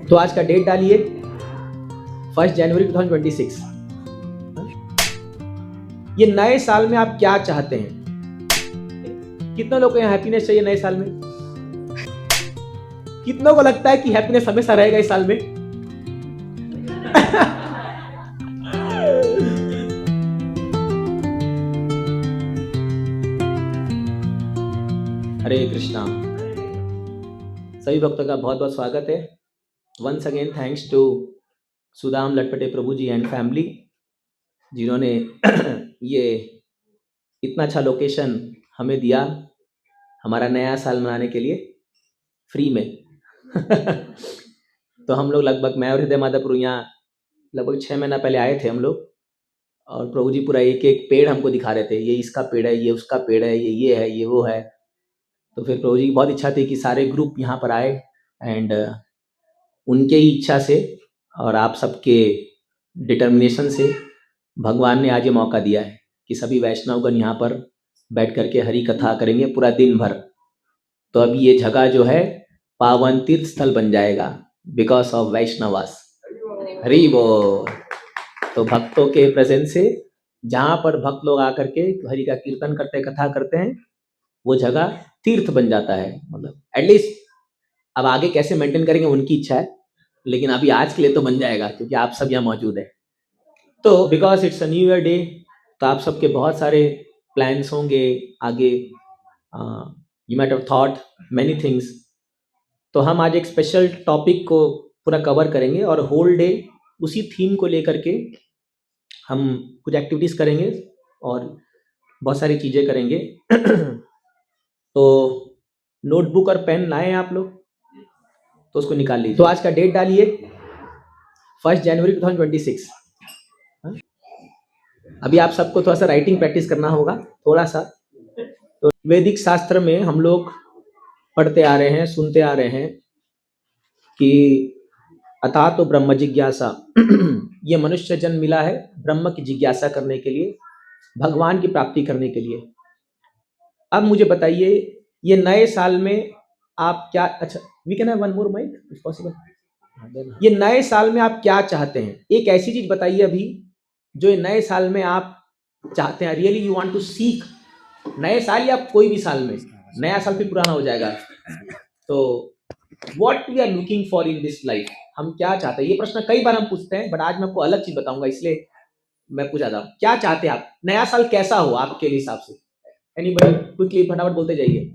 तो आज का डेट डालिए 1 जनवरी 2026। ये नए साल में आप क्या चाहते हैं? कितने लोग को यहाँ हैप्पीनेस चाहिए नए साल में? कितनों को लगता है कि हैप्पीनेस हमेशा रहेगा इस साल में? हरे कृष्णा। सभी भक्तों का बहुत बहुत स्वागत है। Once again thanks to Sudam Latpate Prabhu ji and family, जिन्होंने ये इतना अच्छा लोकेशन हमें दिया हमारा नया साल मनाने के लिए फ्री में। तो हम लोग लगभग, मैं और हृदय माधवपुर यहाँ लगभग 6 महीना पहले आए थे हम लोग, और प्रभु जी पूरा एक एक पेड़ हमको दिखा रहे थे, ये इसका पेड़ है, ये उसका पेड़ है, ये है, ये वो है। तो फिर प्रभु जी की बहुत इच्छा थी कि सारे ग्रुप यहाँ पर आए, एंड उनके ही इच्छा से और आप सबके डिटर्मिनेशन से भगवान ने आज ये मौका दिया है कि सभी वैष्णवगण यहाँ पर बैठ करके हरि कथा करेंगे पूरा दिन भर। तो अब ये जगह जो है पावन तीर्थ स्थल बन जाएगा बिकॉज ऑफ वैष्णवास। हरि बोल। तो भक्तों के प्रेजेंस से जहाँ पर भक्त लोग आकर के हरि का कीर्तन करते, कथा करते हैं, वो जगह तीर्थ बन जाता है। मतलब एटलीस्ट अब आगे कैसे मेंटेन करेंगे उनकी इच्छा है, लेकिन अभी आज के लिए तो बन जाएगा क्योंकि आप सब यहाँ मौजूद है। तो because it's a new year day, तो आप सबके बहुत सारे प्लान्स होंगे आगे। You might have thought many things. तो हम आज एक स्पेशल टॉपिक को पूरा कवर करेंगे और होल डे उसी थीम को लेकर के हम कुछ एक्टिविटीज करेंगे और बहुत सारी चीजें करेंगे। तो नोटबुक और पेन लाए हैं आप लोग, तो उसको निकाल लीजिए। तो आज का डेट डालिए 1 जनवरी 2026। अभी आप सबको थोड़ा सा राइटिंग प्रैक्टिस करना होगा, थोड़ा सा। तो वैदिक शास्त्र में हम लोग पढ़ते आ रहे हैं, सुनते आ रहे हैं कि अथा तो ब्रह्म जिज्ञासा ये मनुष्य जन्म मिला है ब्रह्म की जिज्ञासा करने के लिए, भगवान की प्राप्ति करने के लिए। अब मुझे बताइए, ये नए साल में आप क्या, अच्छा we can have one more mic if possible. ये नए साल में आप क्या चाहते हैं? एक ऐसी चीज बताइए अभी जो ये नए साल में आप चाहते हैं, really you want to seek. नए साल या कोई भी साल में, नया साल फिर पुराना हो जाएगा। तो what we are looking for in this life, हम क्या चाहते हैं? ये प्रश्न कई बार हम पूछते हैं, बट आज मैं आपको अलग चीज बताऊंगा, इसलिए मैं पूछा था क्या चाहते हैं आप? नया साल कैसा हो आपके हिसाब से? एनीबॉडी क्विकली फटाफट बोलते जाइए,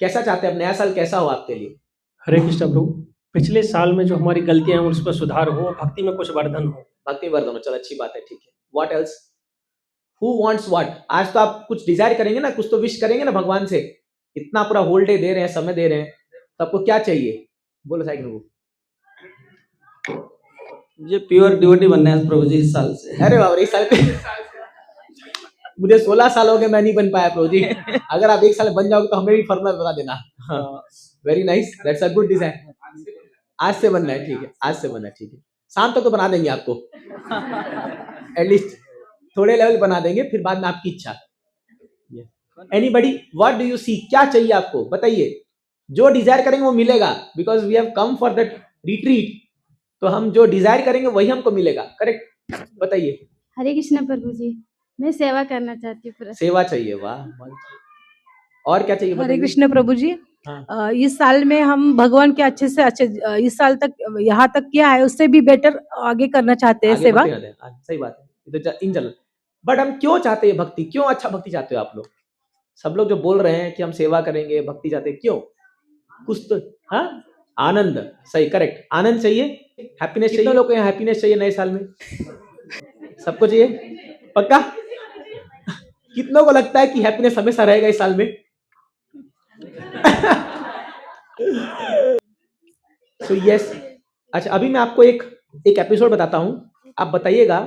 कैसा चाहते हैं आप? नया साल कैसा हो आपके लिए? हरे कृष्ण प्रभु, पिछले साल में जो हमारी गलतियां हैं उस पर सुधार हो, भक्ति में कुछ वर्धन हो। भक्ति वर्धन हो, चलो अच्छी बात है, ठीक है। What else? Who wants what? आज तो आप कुछ डिजायर करेंगे ना, कुछ तो विश करेंगे ना भगवान से। इतना पूरा होल डे दे रहे हैं, समय दे रहे हैं, तो आपको क्या चाहिए? बोलो साइकिल को। मुझे प्योर डिवोटी बनना है प्रभु जी इस साल से। अरे बाबा, इस साल मुझे 16 साल हो गए, मैं नहीं बन पाया प्रभु जी। अगर आप एक साल बन जाओगे तो हमें भी फॉर्मूला बता देना। Very nice, that's a good design. आज से बनना है, ठीक है, आज से बनना है, ठीक है। शाम तक तो बना देंगे आपको, एटलीस्ट थोड़े लेवल बना देंगे, फिर बाद में आपकी इच्छा। Anybody, what do you see? क्या चाहिए आपको? बताइए। जो डिजायर करेंगे वो मिलेगा, because we have come for that retreat. तो हम जो डिजायर करेंगे वही हमको मिलेगा, करेक्ट? बताइए। हरे कृष्ण प्रभु जी, मैं सेवा करना चाहती हूँ। सेवा चाहिए, वाह। और क्या चाहिए? हरे कृष्ण प्रभु जी। हाँ। इस साल में हम भगवान के अच्छे से अच्छे, इस साल तक यहाँ तक किया है उससे भी बेटर आगे करना चाहते हैं सेवा। सही बात है, तो इन जनरल। बट हम क्यों चाहते हैं भक्ति? क्यों अच्छा भक्ति चाहते हो आप लोग? सब लोग जो बोल रहे हैं कि हम सेवा करेंगे, भक्ति चाहते हैं, क्यों? कुछ तो, हाँ, आनंद, सही, करेक्ट, आनंद चाहिए, हैप्पीनेस चाहिए। लोग को यहाँ हैप्पीनेस चाहिए नए साल में? सबको चाहिए? पक्का? कितनों को लगता है कि हैप्पीनेस हमेशा रहेगा इस साल में? So yes, अच्छा अभी मैं आपको एक एपिसोड बताता हूं, आप बताइएगा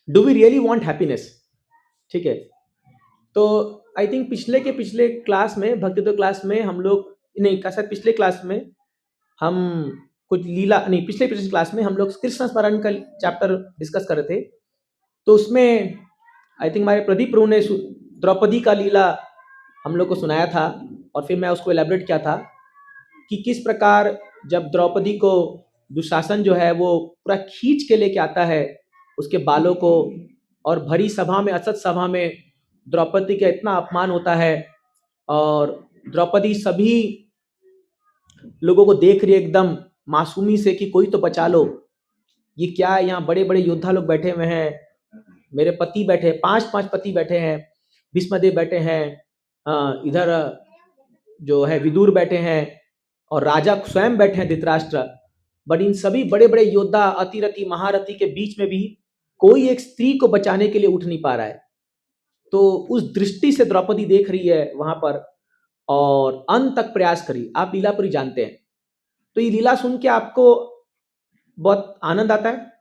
do we really want happiness? ठीक है। तो आई थिंक पिछले क्लास में, भक्ति तो क्लास में हम लोग नहीं, शायद पिछले क्लास में हम कुछ लीला नहीं, पिछले क्लास में हम लोग कृष्ण स्मरण का चैप्टर डिस्कस कर रहे थे। तो उसमें आई थिंक हमारे प्रदीप प्रभु ने द्रौपदी का लीला हम लोग को सुनाया था, और फिर मैं उसको एलैबोरेट किया था कि किस प्रकार जब द्रौपदी को दुशासन जो है वो पूरा खींच के लेके आता है उसके बालों को, और भरी सभा में, असत सभा में द्रौपदी का इतना अपमान होता है, और द्रौपदी सभी लोगों को देख रही है एकदम मासूमी से कि कोई तो बचा लो, ये क्या है, यहाँ बड़े बड़े योद्धा लोग बैठे हुए हैं, मेरे पति बैठे, 5 पति बैठे हैं, भीष्मदेव बैठे हैं, इधर जो है विदुर बैठे हैं, और राजा स्वयं बैठे हैं धृतराष्ट्र, बट इन सभी बड़े बड़े योद्धा अतिरथी महारथी के बीच में भी कोई एक स्त्री को बचाने के लिए उठ नहीं पा रहा है। तो उस दृष्टि से द्रौपदी देख रही है वहां पर, और अंत तक प्रयास करी। आप लीलापुरी जानते हैं, तो ये लीला सुन के आपको बहुत आनंद आता है।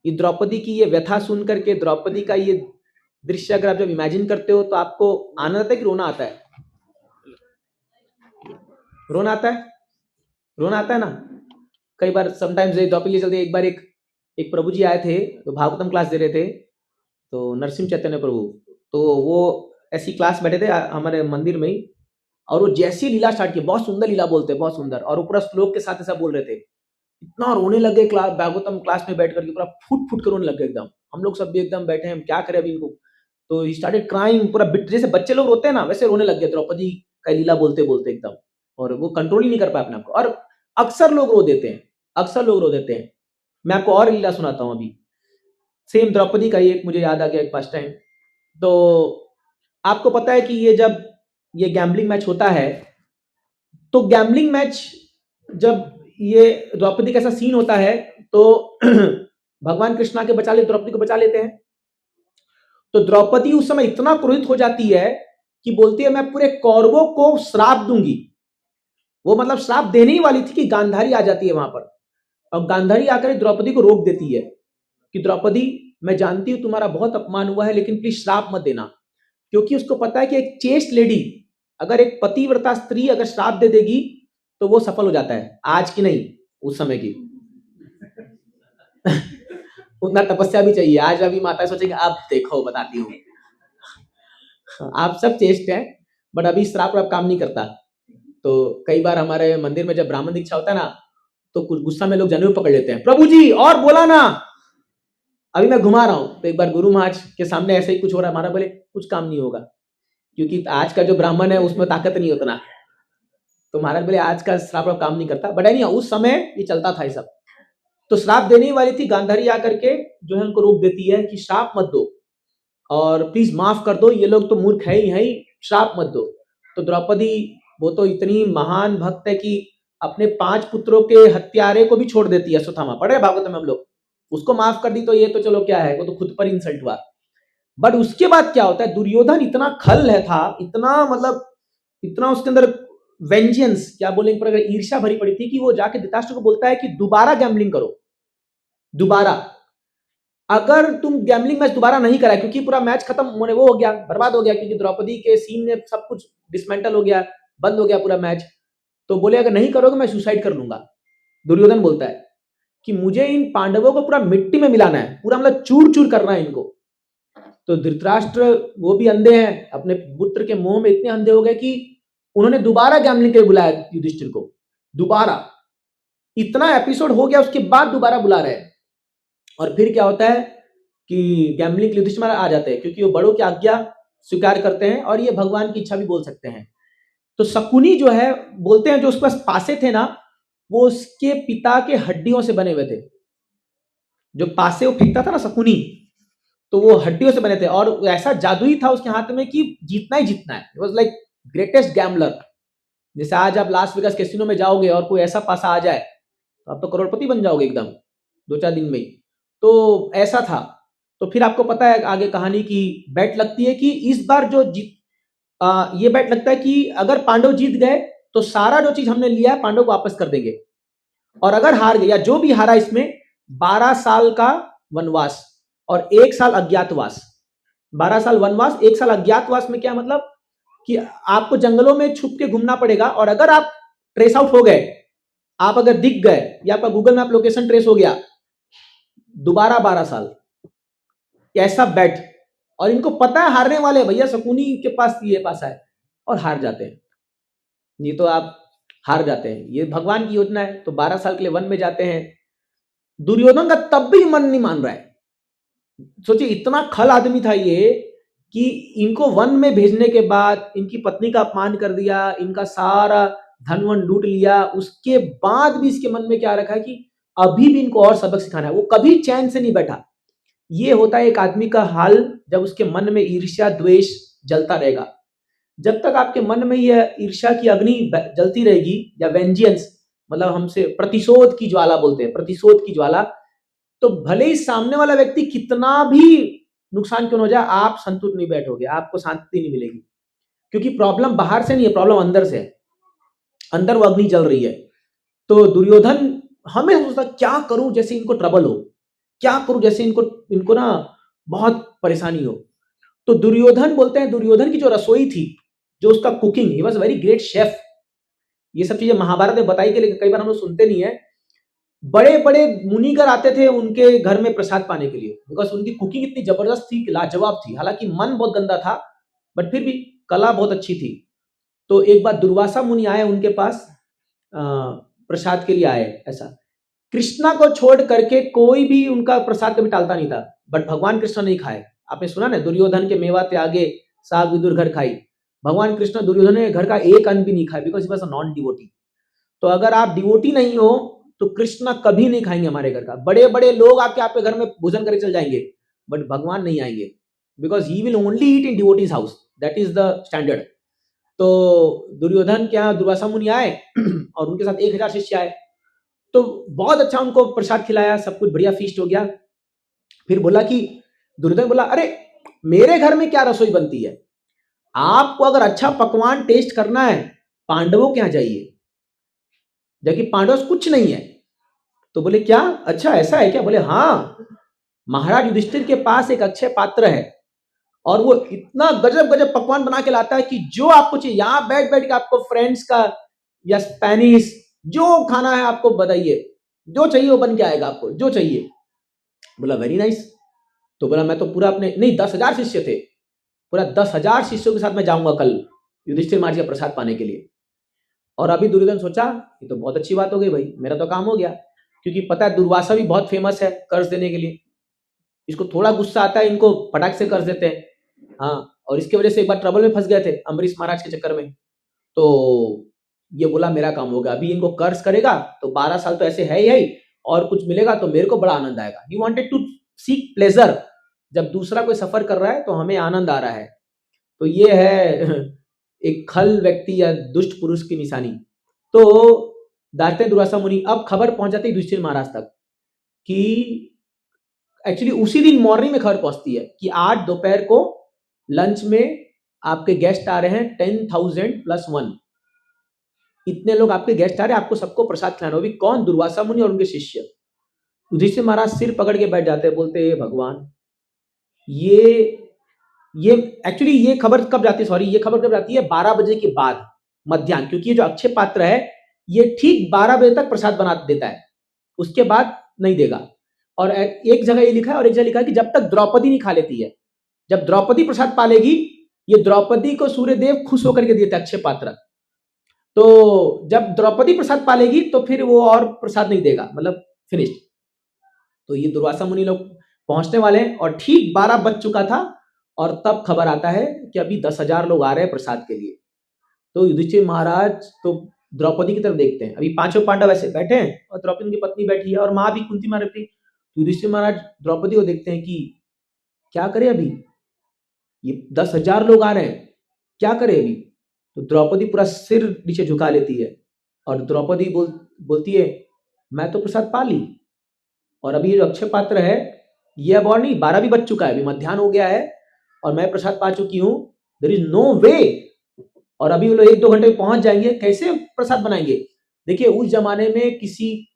ये द्रौपदी की ये व्यथा सुन करके, द्रौपदी का ये दृश्य अगर आप जब इमेजिन करते हो तो आपको आनंद आता है कि रोना आता है? रोना आता है, रोना आता है ना। कई बार समटाइम्स द्रौपदी चलते, एक बार एक प्रभु जी आए थे तो भागवतम क्लास दे रहे थे, तो नरसिंह चैतन्य प्रभु, तो वो ऐसी क्लास बैठे थे हमारे मंदिर में ही, और वो जैसी लीला स्टार्ट की, बहुत सुंदर लीला बोलते हैं, बहुत सुंदर, और वो पूरा श्लोक के साथ ऐसा बोल रहे थे, इतना रोने लगे क्लास, भागवतम क्लास में बैठ करके पूरा फुट फुट कर रोने लगे एकदम। हम लोग सब भी एकदम बैठे हैं, क्या करें अभी इनको, तो ही स्टार्टेड क्राइंग, पूरा जैसे बच्चे लोग रोते हैं ना वैसे रोने लग गए द्रौपदी का लीला बोलते बोलते एकदम, और वो कंट्रोल ही नहीं कर पाए अपने आप को। और अक्सर लोग रो देते हैं, अक्सर लोग रो देते हैं। मैं आपको और लीला सुनाता हूँ अभी, सेम द्रौपदी का ही एक मुझे याद आ गया एक पास टाइम। तो आपको पता है कि ये जब ये गैम्बलिंग मैच होता है, तो गैम्बलिंग मैच जब ये द्रौपदी का ऐसा सीन होता है तो भगवान कृष्ण आके बचा ले, द्रौपदी को बचा लेते हैं। तो द्रौपदी उस समय इतना क्रोधित हो जाती है कि बोलती है मैं पूरे कौरवों को श्राप दूंगी। वो मतलब श्राप देने ही वाली थी कि गांधारी आ जाती है वहां पर, और गांधारी आकर द्रौपदी को रोक देती है कि द्रौपदी मैं जानती हूं तुम्हारा बहुत अपमान हुआ है, लेकिन प्लीज श्राप मत देना। क्योंकि उसको पता है कि एक चेस्ट लेडी, अगर एक पतिव्रता स्त्री अगर श्राप दे देगी तो वो सफल हो जाता है। आज की नहीं, उस समय की उतना तपस्या भी चाहिए। आज अभी माता सोचेंगे अब देखो बताती हूँ आप सब चेस्ट है, बट अभी श्राप काम नहीं करता। तो कई बार हमारे मंदिर में जब ब्राह्मण दीक्षा होता है ना, तो कुछ गुस्सा में लोग जनेऊ पकड़ लेते हैं, प्रभु जी और बोला ना, अभी मैं घुमा रहा हूं। तो एक बार गुरु महाराज के सामने ऐसे ही कुछ हो रहा है, हमारा बोले कुछ काम नहीं होगा, क्योंकि आज का जो ब्राह्मण है उसमें ताकत नहीं उतना। तो महाराज बोले आज का श्राप काम नहीं करता, बट नहीं उस समय ये चलता था ये सब। तो श्राप देने वाली थी गांधारी आकर के जो है उनको रोक देती है कि श्राप मत दो, और प्लीज माफ कर दो, ये लोग तो मूर्ख है ही, श्राप मत दो। तो द्रौपदी वो तो इतनी महान भक्त है कि अपने 5 पुत्रों के हत्यारे को भी छोड़ देती है, अश्वत्थामा पढ़े भागवत में हम लोग, उसको माफ कर दी तो ये तो चलो क्या है, वो तो खुद पर इंसल्ट हुआ। बट उसके बाद क्या होता है, दुर्योधन इतना खल है था, इतना मतलब इतना उसके अंदर वेंजेंस क्या बोलेंगे, पर अगर ईर्ष्या भरी पड़ी थी कि वो जाके धृतराष्ट्र को बोलता है कि दोबारा गैम्बलिंग करो, दोबारा अगर तुम गैम्बलिंग मैच दोबारा नहीं कराए, क्योंकि पूरा मैच खत्म होने वो हो गया, बर्बाद हो गया, क्योंकि द्रौपदी के सीन में सब कुछ डिसमेंटल हो गया, बंद हो गया पूरा मैच। तो बोले अगर नहीं करोगे मैं सुसाइड कर लूंगा। दुर्योधन बोलता है कि मुझे इन पांडवों को पूरा मिट्टी में मिलाना है, पूरा मतलब चूर चूर करना है इनको। तो धृतराष्ट्र वो भी अंधे हैं, अपने पुत्र के मोह में इतने अंधे हो गए कि उन्होंने दोबारा गैम्बलिंग के लिए बुलाया युधिष्ठिर को, दोबारा। इतना एपिसोड हो गया उसके बाद दोबारा बुला रहे हैं, और फिर क्या होता है कि गैम्बलिंग के लिए युधिष्ठिर आ जाते हैं, क्योंकि वो बड़ों की आज्ञा स्वीकार करते हैं और ये भगवान की इच्छा भी बोल सकते हैं। तो शकुनी जो है बोलते हैं जो उसके पास पासे थे ना, वो उसके पिता के हड्डियों से बने हुए थे। जो पासे वो फेंकता था ना शकुनी, तो वो हड्डियों से बने थे, और ऐसा जादुई था उसके हाथ में कि जीतना ही जीतना है। It was like greatest gambler. जैसे आज आप लास वेगास कैसीनो में जाओगे और कोई ऐसा पासा आ जाए तो आप तो करोड़पति बन जाओगे एकदम 2-4 दिन में ही। तो ऐसा था। तो फिर आपको पता है आगे कहानी की बेट लगती है कि इस बार जो ये बेट लगता है कि अगर पांडव जीत गए तो सारा जो चीज हमने लिया है पांडव वापस कर देंगे, और अगर हार गया, जो भी हारा इसमें 12 साल का वनवास और 1 साल अज्ञातवास। 12 साल वनवास, 1 साल अज्ञातवास में क्या मतलब कि आपको जंगलों में छुप के घूमना पड़ेगा, और अगर आप ट्रेस आउट हो गए, आप अगर दिख गए या आपका गूगल मैप लोकेशन ट्रेस हो गया, दोबारा 12 साल। ऐसा बेट, और इनको पता है हारने वाले भैया, शकुनी के पास ये पासा है, और हार जाते हैं। ये तो आप हार जाते हैं। ये भगवान की योजना है। तो 12 साल के लिए वन में जाते हैं। दुर्योधन का तब भी मन नहीं मान रहा है। सोचिए इतना खल आदमी था ये कि इनको वन में भेजने के बाद इनकी पत्नी का अपमान कर दिया, इनका सारा धन वन लूट लिया, उसके बाद भी इसके मन में क्या रखा है कि अभी भी इनको और सबक सिखाना है। वो कभी चैन से नहीं बैठा। ये होता है एक आदमी का हाल जब उसके मन में ईर्ष्या द्वेष जलता रहेगा। जब तक आपके मन में यह ईर्ष्या की अग्नि जलती रहेगी या वेंजियंस, मतलब हमसे प्रतिशोध की ज्वाला बोलते हैं, प्रतिशोध की ज्वाला, तो भले ही सामने वाला व्यक्ति कितना भी नुकसान क्यों न हो जाए, आप संतुष्ट नहीं बैठोगे, आपको शांति नहीं मिलेगी। क्योंकि प्रॉब्लम बाहर से नहीं है, प्रॉब्लम अंदर से है। अंदर वो अग्नि जल रही है। तो दुर्योधन हमें सोचता क्या करूं जैसे इनको ट्रबल हो, क्या करूं जैसे इनको ना बहुत परेशानी हो। तो दुर्योधन बोलते हैं, दुर्योधन की जो रसोई थी, जो उसका cooking, he was very great chef. ये सब चीजें महाभारत में बताई गई, लेकिन कई बार हम लोग सुनते नहीं है। बड़े बड़े मुनिगर आते थे उनके घर में प्रसाद पाने के लिए, बिकॉज उनकी कुकिंग इतनी जबरदस्त थी, लाजवाब थी। हालांकि मन बहुत गंदा था, बट फिर भी कला बहुत अच्छी थी। तो एक बार दुर्वासा मुनि आए उनके पास, प्रसाद के लिए आए। ऐसा कृष्णा को छोड़ करके कोई भी उनका प्रसाद कभी टालता नहीं था, बट भगवान कृष्ण नहीं खाए। आपने सुना ना, दुर्योधन के मेवा त्यागे साग विदुर घर खाई। भगवान कृष्ण दुर्योधन ने घर का एक अन्न भी नहीं खाया, because he was a non devotee. तो अगर आप डिवोटी नहीं हो तो कृष्ण कभी नहीं खाएंगे हमारे घर का। बड़े बड़े लोग आके आपके घर में भोजन करके चल जाएंगे, बट भगवान नहीं आएंगे, because he will only eat in devotees house, that is the standard. तो दुर्योधन के यहाँ दुर्वासा मुनि आए और उनके साथ 1000 शिष्य आए। तो बहुत अच्छा उनको प्रसाद खिलाया, सब कुछ बढ़िया फीस्ट हो गया। फिर बोला कि दुर्योधन बोला, अरे मेरे घर में क्या रसोई बनती है, आपको अगर अच्छा पकवान टेस्ट करना है पांडवों के यहाँ जाइए, जबकि पांडव कुछ नहीं है। तो बोले क्या, अच्छा ऐसा है क्या? बोले हाँ, महाराज युधिष्ठिर के पास एक अक्षय पात्र है और वो इतना गजब गजब पकवान बना के लाता है कि जो आपको चाहिए, यहां बैठ बैठ के आपको फ्रेंड्स का या स्पेनिश जो खाना है आपको बताइए, जो चाहिए वो बन के आएगा आपको, जो चाहिए। बोला वेरी नाइस। तो बोला मैं तो पूरा अपने, नहीं 10,000 शिष्य थे, पूरा 10,000 शिष्यों के साथ मैं जाऊंगा कल युधिष्ठिर महाराज का प्रसाद पाने के लिए। और अभी दुर्योधन सोचा ये तो बहुत अच्छी बात हो गई भाई, मेरा तो काम हो गया। क्योंकि पता है दुर्वासा भी बहुत फेमस है कर्ज देने के लिए। इसको थोड़ा गुस्सा आता है, इनको फटाक से कर्ज देते हैं। हाँ, और इसकी वजह से एक बार ट्रबल में फंस गए थे अम्बरीश महाराज के चक्कर में। तो ये बोला मेरा काम होगा, अभी इनको कर्ज करेगा तो 12 साल तो ऐसे है ही, और कुछ मिलेगा तो मेरे को बड़ा आनंद आएगा। He wanted to seek pleasure. जब दूसरा कोई सफर कर रहा है तो हमें आनंद आ रहा है। तो ये है एक खल व्यक्ति या दुष्ट पुरुष की निशानी। तो दाते दुर्वासा मुनि, अब खबर पहुंच जाती है युधिष्ठिर महाराज तक कि एक्चुअली उसी दिन मॉर्निंग में खबर पहुंचती है कि आज दोपहर को लंच में आपके गेस्ट आ रहे हैं 10,000 + 1। इतने लोग आपके गेस्ट आ रहे हैं, आपको सबको प्रसाद खिलाना। भी कौन? दुर्वासा मुनि और उनके शिष्य। युधिष्ठिर महाराज सिर पकड़ के बैठ जाते हैं, बोलते हैं भगवान, ये एक्चुअली ये खबर कब जाती है, सॉरी ये खबर कब जाती है 12 बजे के बाद, मध्याह्न। क्योंकि ये जो अक्षय पात्र है ये ठीक 12 बजे तक प्रसाद बना देता है, उसके बाद नहीं देगा। और एक जगह ये लिखा है और एक जगह लिखा है कि जब तक द्रौपदी नहीं खा लेती है, जब द्रौपदी प्रसाद पा लेगी, ये द्रौपदी को सूर्यदेव खुश होकर के देते अक्षय पात्र। तो जब द्रौपदी प्रसाद पा लेगी तो फिर वो और प्रसाद नहीं देगा, मतलब फिनिश्ड। तो ये दुर्वासा मुनि लोग पहुंचने वाले हैं और ठीक 12 बज चुका था और तब खबर आता है कि अभी 10,000 लोग आ रहे हैं प्रसाद के लिए। तो युधिष्ठिर महाराज तो द्रौपदी की तरफ देखते हैं, अभी 5 पांडव ऐसे बैठे हैं और द्रौपदी की पत्नी बैठी है और माँ भी कुंती माँ रहती। युधिष्ठिर महाराज द्रौपदी को देखते हैं कि क्या करे, अभी ये 10,000 लोग आ रहे हैं, क्या करे अभी। तो द्रौपदी पूरा सिर नीचे झुका लेती है और द्रौपदी बोलती है मैं तो प्रसाद पा ली, और अभी ये जो अक्षय पात्र है ये अब और नहीं, 12 भी बज चुका है, अभी मध्याह्न हो गया है और मैं प्रसाद पा चुकी हूँ, देयर इज नो वे। और अभी वो लोग 1-2 घंटे में पहुंच जाएंगे, कैसे प्रसाद बनाएंगे। देखिए उस जमाने में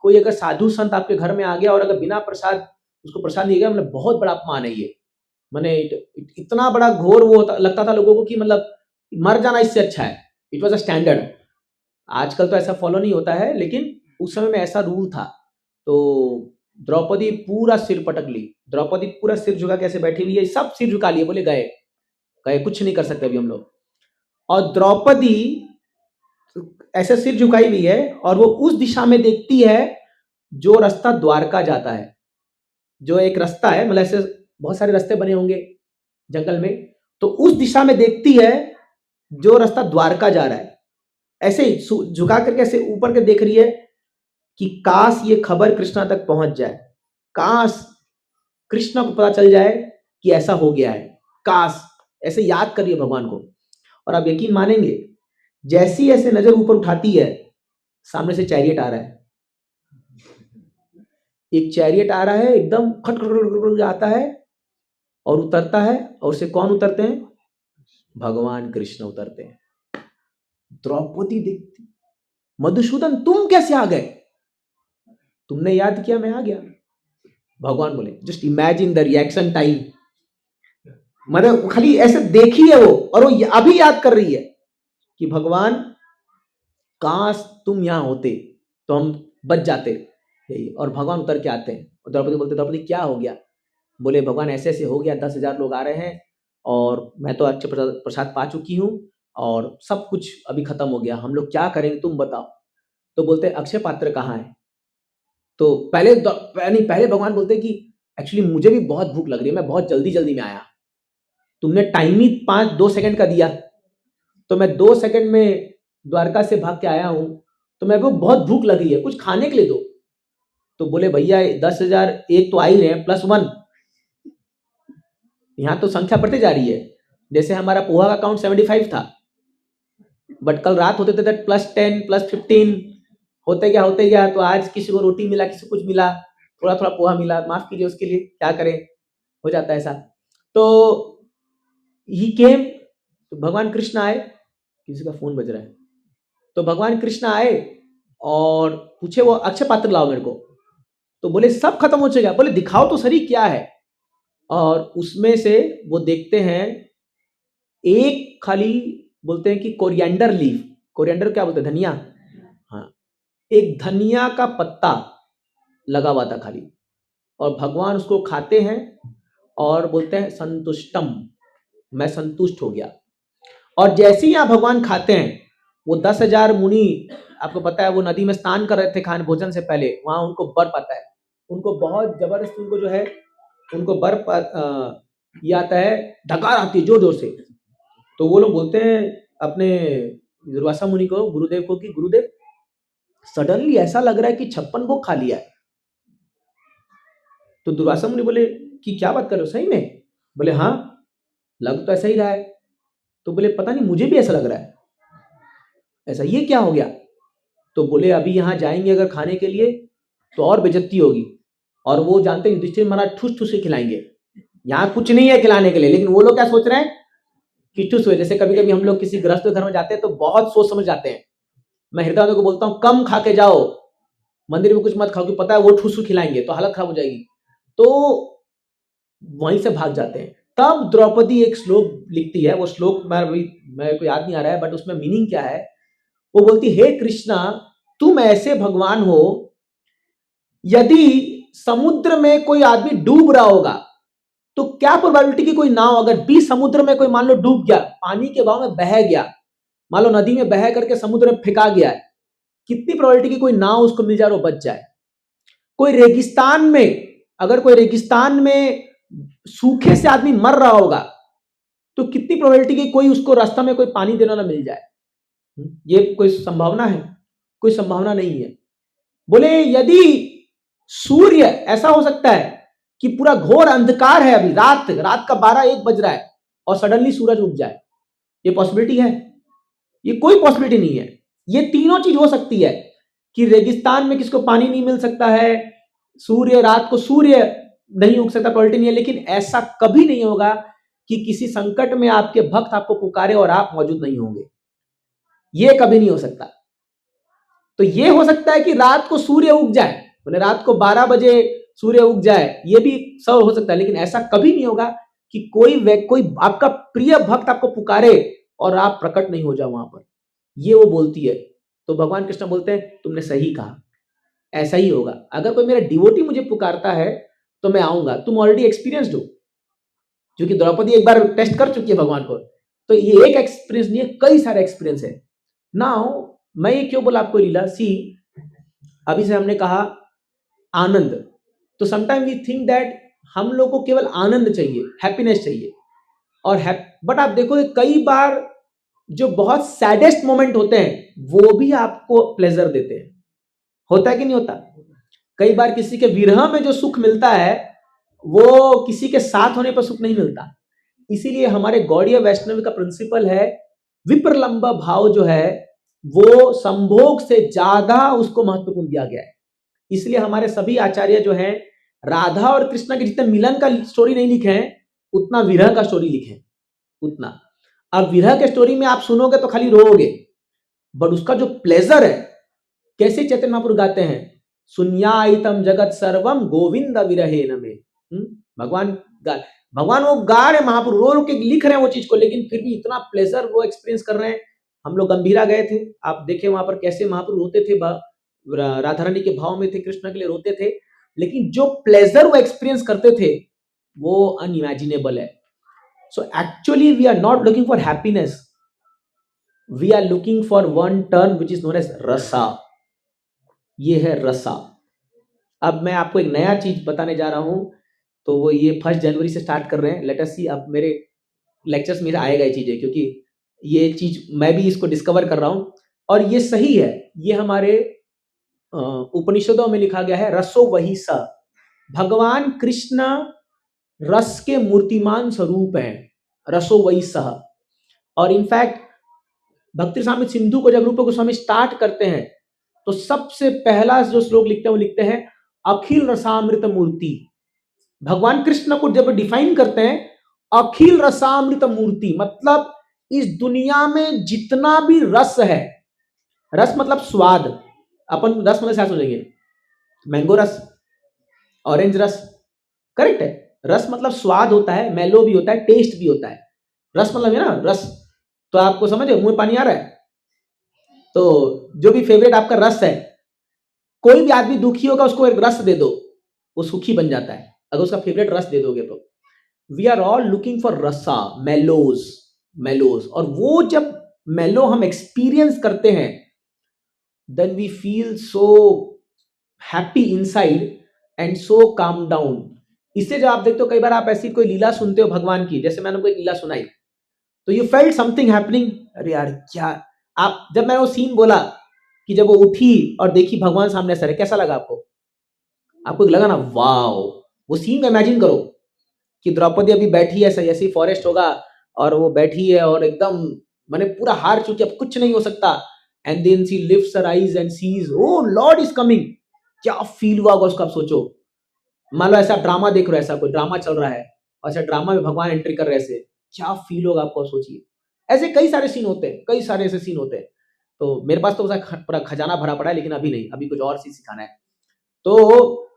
कोई अगर साधु संत आपके घर में आ गया और अगर बिना प्रसाद उसको प्रसाद नहीं गया, मतलब बहुत बड़ा अपमान है ये। मैंने इतना बड़ा घोर वो लगता था लोगों को कि मतलब मर जाना इससे अच्छा है। It was a standard. आजकल तो ऐसा फॉलो नहीं होता है, लेकिन उस समय में ऐसा रूल था। तो द्रौपदी पूरा सिर पटक ली, द्रौपदी पूरा सिर झुका कैसे बैठी हुई है, सब सिर झुका लिए, बोले गए कुछ नहीं कर सकते अभी हम लोग। और द्रौपदी ऐसे सिर झुकाई हुई है और वो उस दिशा में देखती है जो रास्ता द्वारका जाता है। जो एक रास्ता है, मतलब ऐसे बहुत सारे रास्ते बने होंगे जंगल में, तो उस दिशा में देखती है जो रास्ता द्वारका जा रहा है। ऐसे ही झुका करके ऐसे ऊपर के देख रही है कि काश ये खबर कृष्णा तक पहुंच जाए, काश कृष्णा को पता चल जाए कि ऐसा हो गया है, काश। ऐसे याद करिए भगवान को। और आप यकीन मानेंगे, जैसी ऐसे नजर ऊपर उठाती है, सामने से चैरियट आ रहा है। एक चैरियट आ रहा है, एकदम खट खट खट खट आता है और उतरता है। और उसे कौन उतरते हैं? भगवान कृष्ण उतरते हैं। द्रौपदी देखती, मधुसूदन तुम कैसे आ गए? तुमने याद किया, मैं आ गया। भगवान बोले, just imagine the reaction time. मतलब खाली ऐसे देखी है वो, और वो अभी याद कर रही है कि भगवान काश तुम यहां होते तो हम बच जाते। यही, और भगवान उतर के आते हैं। और द्रौपदी बोलते, द्रौपदी क्या हो गया? बोले, भगवान ऐसे ऐसे हो गया, 10,000 लोग आ रहे हैं और मैं तो अच्छे प्रसाद पा चुकी हूँ और सब कुछ अभी खत्म हो गया, हम लोग क्या करेंगे तुम बताओ। तो बोलते, अक्षय पात्र कहाँ है? तो पहले भगवान बोलते कि एक्चुअली मुझे भी बहुत भूख लग रही है, मैं बहुत जल्दी जल्दी में आया, तुमने टाइम ही 2 सेकंड का दिया, तो मैं 2 सेकंड में द्वारका से भाग के आया हूं, तो मेरे को बहुत भूख लगी है, कुछ खाने के लिए दो। तो बोले, भैया 10,000 एक तो आ ही रहे हैं, +1, यहां तो संख्या बढ़ती जा रही है। जैसे हमारा पोहा का काउंट 75 था, बट कल रात होते थे +10 +15 होते गया। तो आज किसी को रोटी मिला, किसी को कुछ मिला, थोड़ा थोड़ा पोहा मिला, माफ कीजिए उसके लिए, क्या करें, हो जाता है ऐसा। तो ही केम, तो भगवान कृष्ण आए। किसी का फोन बज रहा है। तो भगवान कृष्ण आए और पूछे, वो अक्षय पात्र लाओ मेरे को। तो बोले, सब खत्म हो चुका। बोले, दिखाओ तो सही क्या है। और उसमें से वो देखते हैं एक खाली, बोलते हैं कि कोरिएंडर लीफ, कोरिएंडर क्या बोलते हैं, धनिया, हाँ, एक धनिया का पत्ता लगा हुआ था खाली। और भगवान उसको खाते हैं और बोलते हैं संतुष्टम, मैं संतुष्ट हो गया। और जैसे ही आप भगवान खाते हैं, वो 10,000 मुनि, आपको पता है वो नदी में स्नान कर रहे थे खाने भोजन से पहले, वहां उनको बर्फ आता है, उनको बहुत जबरदस्त, उनको जो है उनको बर्फ ये आता है, डकार आती है जोर जोर से। तो वो लोग बोलते हैं अपने दुर्वासा मुनि को, गुरुदेव को, कि गुरुदेव सडनली ऐसा लग रहा है कि 56 भोग खा लिया है। तो दुर्वासा मुनि बोले कि क्या बात कर रहे हो, सही में? बोले, हाँ लग तो ऐसा ही रहा है। तो बोले, पता नहीं मुझे भी ऐसा लग रहा है ऐसा, ये क्या हो गया? तो बोले, अभी यहां जाएंगे अगर खाने के लिए तो और बेइज्जती होगी, और वो जानते हैं युधिष्ठिर महाराज ठूस ठूस के खिलाएंगे, यहाँ कुछ नहीं है खिलाने के लिए। लेकिन वो लोग क्या सोच रहे हैं कि ठूस हुए। जैसे कभी कभी हम लोग किसी गृहस्थ घर में जाते हैं तो बहुत सोच समझ जाते हैं। मैं हृदय को बोलता हूँ, कम खा के जाओ, मंदिर में कुछ मत खाओ, क्योंकि पता है वो ठूस खिलाएंगे तो हालत खराब हो जाएगी, तो वहीं से भाग जाते हैं। तब द्रौपदी एक श्लोक लिखती है, वो श्लोक मेरे को याद नहीं आ रहा है, बट उसमें मीनिंग क्या है, वो बोलती, हे कृष्णा, तुम ऐसे भगवान हो, यदि समुद्र में कोई आदमी डूब रहा होगा तो क्या प्रोबेबिलिटी की कोई नाव, अगर 20 समुद्र में कोई मान लो डूब गया, पानी के बहाव में बह गया, मान लो नदी में बह करके समुद्र में फेंका गया है, कितनी प्रोबेबिलिटी की कोई नाव उसको मिल जाए और बच जाए? कोई रेगिस्तान में, अगर कोई रेगिस्तान में सूखे से आदमी मर रहा होगा तो कितनी प्रोबेबिलिटी की कोई उसको रास्ता में कोई पानी देने वाला मिल जाए? ये कोई संभावना है? कोई संभावना नहीं है। बोले, यदि सूर्य, ऐसा हो सकता है कि पूरा घोर अंधकार है, अभी रात का 12-1 बज रहा है और सडनली सूरज उग जाए, ये पॉसिबिलिटी है? ये कोई पॉसिबिलिटी नहीं है। ये तीनों चीज हो सकती है कि रेगिस्तान में किसको पानी नहीं मिल सकता है, रात को सूर्य नहीं उग सकता, प्रोबेबिलिटी नहीं है। लेकिन ऐसा कभी नहीं होगा कि किसी संकट में आपके भक्त आपको पुकारे और आप मौजूद नहीं होंगे, ये कभी नहीं हो सकता। तो ये हो सकता है कि रात को सूर्य उग जाए, बोले रात को 12 बजे सूर्य उग जाए, ये भी सब हो सकता है। लेकिन ऐसा कभी नहीं होगा कि कोई आपका प्रिय भक्त आपको पुकारे और आप प्रकट नहीं हो जाओ वहां पर। ये वो बोलती है। तो भगवान कृष्ण बोलते हैं, तुमने सही कहा, ऐसा ही होगा। अगर कोई मेरा डिवोटी मुझे पुकारता है तो मैं आऊंगा, तुम ऑलरेडी एक्सपीरियंस्ड हो, क्योंकि द्रौपदी एक बार टेस्ट कर चुकी है भगवान को। तो ये एक एक्सपीरियंस नहीं है, कई सारे एक्सपीरियंस है। नाउ मैं ये क्यों बोला आपको लीला, सी अभी से हमने कहा आनंद, तो समटाइम वी थिंक दैट हम लोग को केवल आनंद चाहिए, हैप्पीनेस चाहिए, और बट आप देखो कई बार जो बहुत सैडेस्ट मोमेंट होते हैं वो भी आपको प्लेजर देते हैं, होता है कि नहीं होता? कई बार किसी के विरह में जो सुख मिलता है वो किसी के साथ होने पर सुख नहीं मिलता। इसीलिए हमारे गौड़ीय वैष्णव का प्रिंसिपल है विप्रलंब भाव जो है वो संभोग से ज्यादा उसको महत्वपूर्ण दिया गया है। इसलिए हमारे सभी आचार्य जो हैं राधा और कृष्ण के जितने मिलन का स्टोरी नहीं लिखे हैं उतना विरह का स्टोरी लिखे हैं, उतना। अब विरह के स्टोरी में आप सुनोगे तो खाली रोओगे, बट उसका जो प्लेजर है, कैसे चैतन्य महाप्रभु गाते हैं, सुन्यायितम जगत सर्वम गोविंद विरहे नमे। भगवान वो गा रहे, महाप्रभु रो रो के लिख रहे हैं वो चीज को, लेकिन फिर भी इतना प्लेजर वो एक्सपीरियंस कर रहे हैं। हम लोग गंभीरा गए थे, आप देखे वहां पर कैसे महाप्रभु रोते थे, राधा रानी के भाव में थे, कृष्ण के लिए रोते थे, लेकिन जो प्लेजर वो एक्सपीरियंस करते थे वो अनइमेजिनेबल है। So actually we are not looking for happiness, we are looking for one term which is known as rasa. ये है रसा। अब मैं आपको एक नया चीज बताने जा रहा हूं, तो वो ये 1 जनवरी से स्टार्ट कर रहे हैं, लेट अस सी। अब मेरे लेक्चर्स में आएगा ये चीजें, क्योंकि ये चीज मैं भी इसको डिस्कवर कर रहा हूं और ये सही है। ये हमारे उपनिषदों में लिखा गया है, रसो वही स। भगवान कृष्ण रस के मूर्तिमान स्वरूप हैं, रसो वही सह। और इनफैक्ट भक्ति रामामृत सिंधु को जब रूप गोस्वामी स्टार्ट करते हैं तो सबसे पहला जो श्लोक लिखते हैं वो लिखते हैं अखिल रसामृत मूर्ति। भगवान कृष्ण को जब डिफाइन करते हैं अखिल रसामृत मूर्ति, मतलब इस दुनिया में जितना भी रस है, रस मतलब स्वाद, अपन रस मतलब क्या सोचेंगे, मैंगो रस, ऑरेंज रस, करेक्ट है। रस मतलब स्वाद होता है, मेलो भी होता है, टेस्ट भी होता है। रस मतलब है ना रस, तो आपको समझ मुंह में पानी आ रहा है। तो जो भी फेवरेट आपका रस है, कोई भी आदमी दुखी होगा उसको एक रस दे दो, वो सुखी बन जाता है, अगर उसका फेवरेट रस दे दोगे तो। We are all looking for rasa, mellows, मेलोज। और वो जब मेलो हम एक्सपीरियंस करते हैं then we feel so happy inside and so calm down. इससे जब आप देखते हो, कई बार आप ऐसी कोई लीला सुनते हो भगवान की, जैसे मैंने आपको एक लीला सुनाई, तो यू फेल्ट समथिंग हैपनिंग, अरे यार क्या, आप जब मैंने वो सीन बोला कि जब वो उठी और देखी भगवान सामने सर, कैसा लगा आपको? आपको लगा ना वाओ, वो सीन को इमेजिन करो कि द्रौपदी अभी बैठी है, ऐसे ही फॉरेस्ट होगा और वो बैठी है और एकदम मैंने पूरा हार चुकी, अब कुछ नहीं हो सकता, and then she lifts her eyes and sees O Lord is coming. क्या फील हुआ होगा उसका, आप सोचो। मान लो ऐसा ड्रामा देख रहे हो, ऐसा कोई ड्रामा चल रहा है और ऐसा ड्रामा में भगवान एंट्री कर रहे हैं, क्या फील होगा आपको, सोचिए। ऐसे कई सारे सीन होते हैं, कई सारे ऐसे सीन होते हैं। तो मेरे पास तो पूरा खजाना भरा पड़ा है, लेकिन अभी नहीं, अभी कुछ और चीज सिखाना है। तो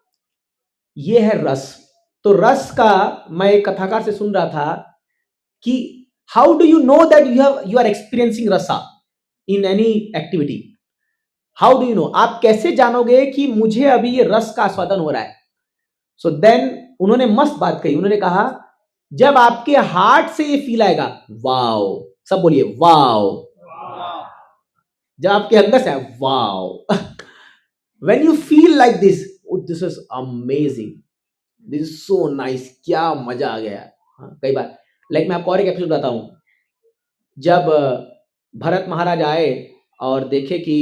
ये है रस। तो रस का मैं एक कथाकार से सुन रहा था कि how do you know that you are experiencing rasa in any activity, how do you know, आप कैसे जानोगे कि मुझे अभी ये रस का आस्वादन हो रहा है? सो देन उन्होंने मस्त बात कही, उन्होंने कहा जब आपके हार्ट से ये फील आएगा, वाओ, सब बोलिए वाओ, जब आपके अंदर से wow, when you feel like this, this is amazing, this is so nice, क्या मजा आ गया। हाँ, कई बार लाइक मैं आपको और एक एपिसोड बताता हूं, जब भरत महाराज आए और देखे कि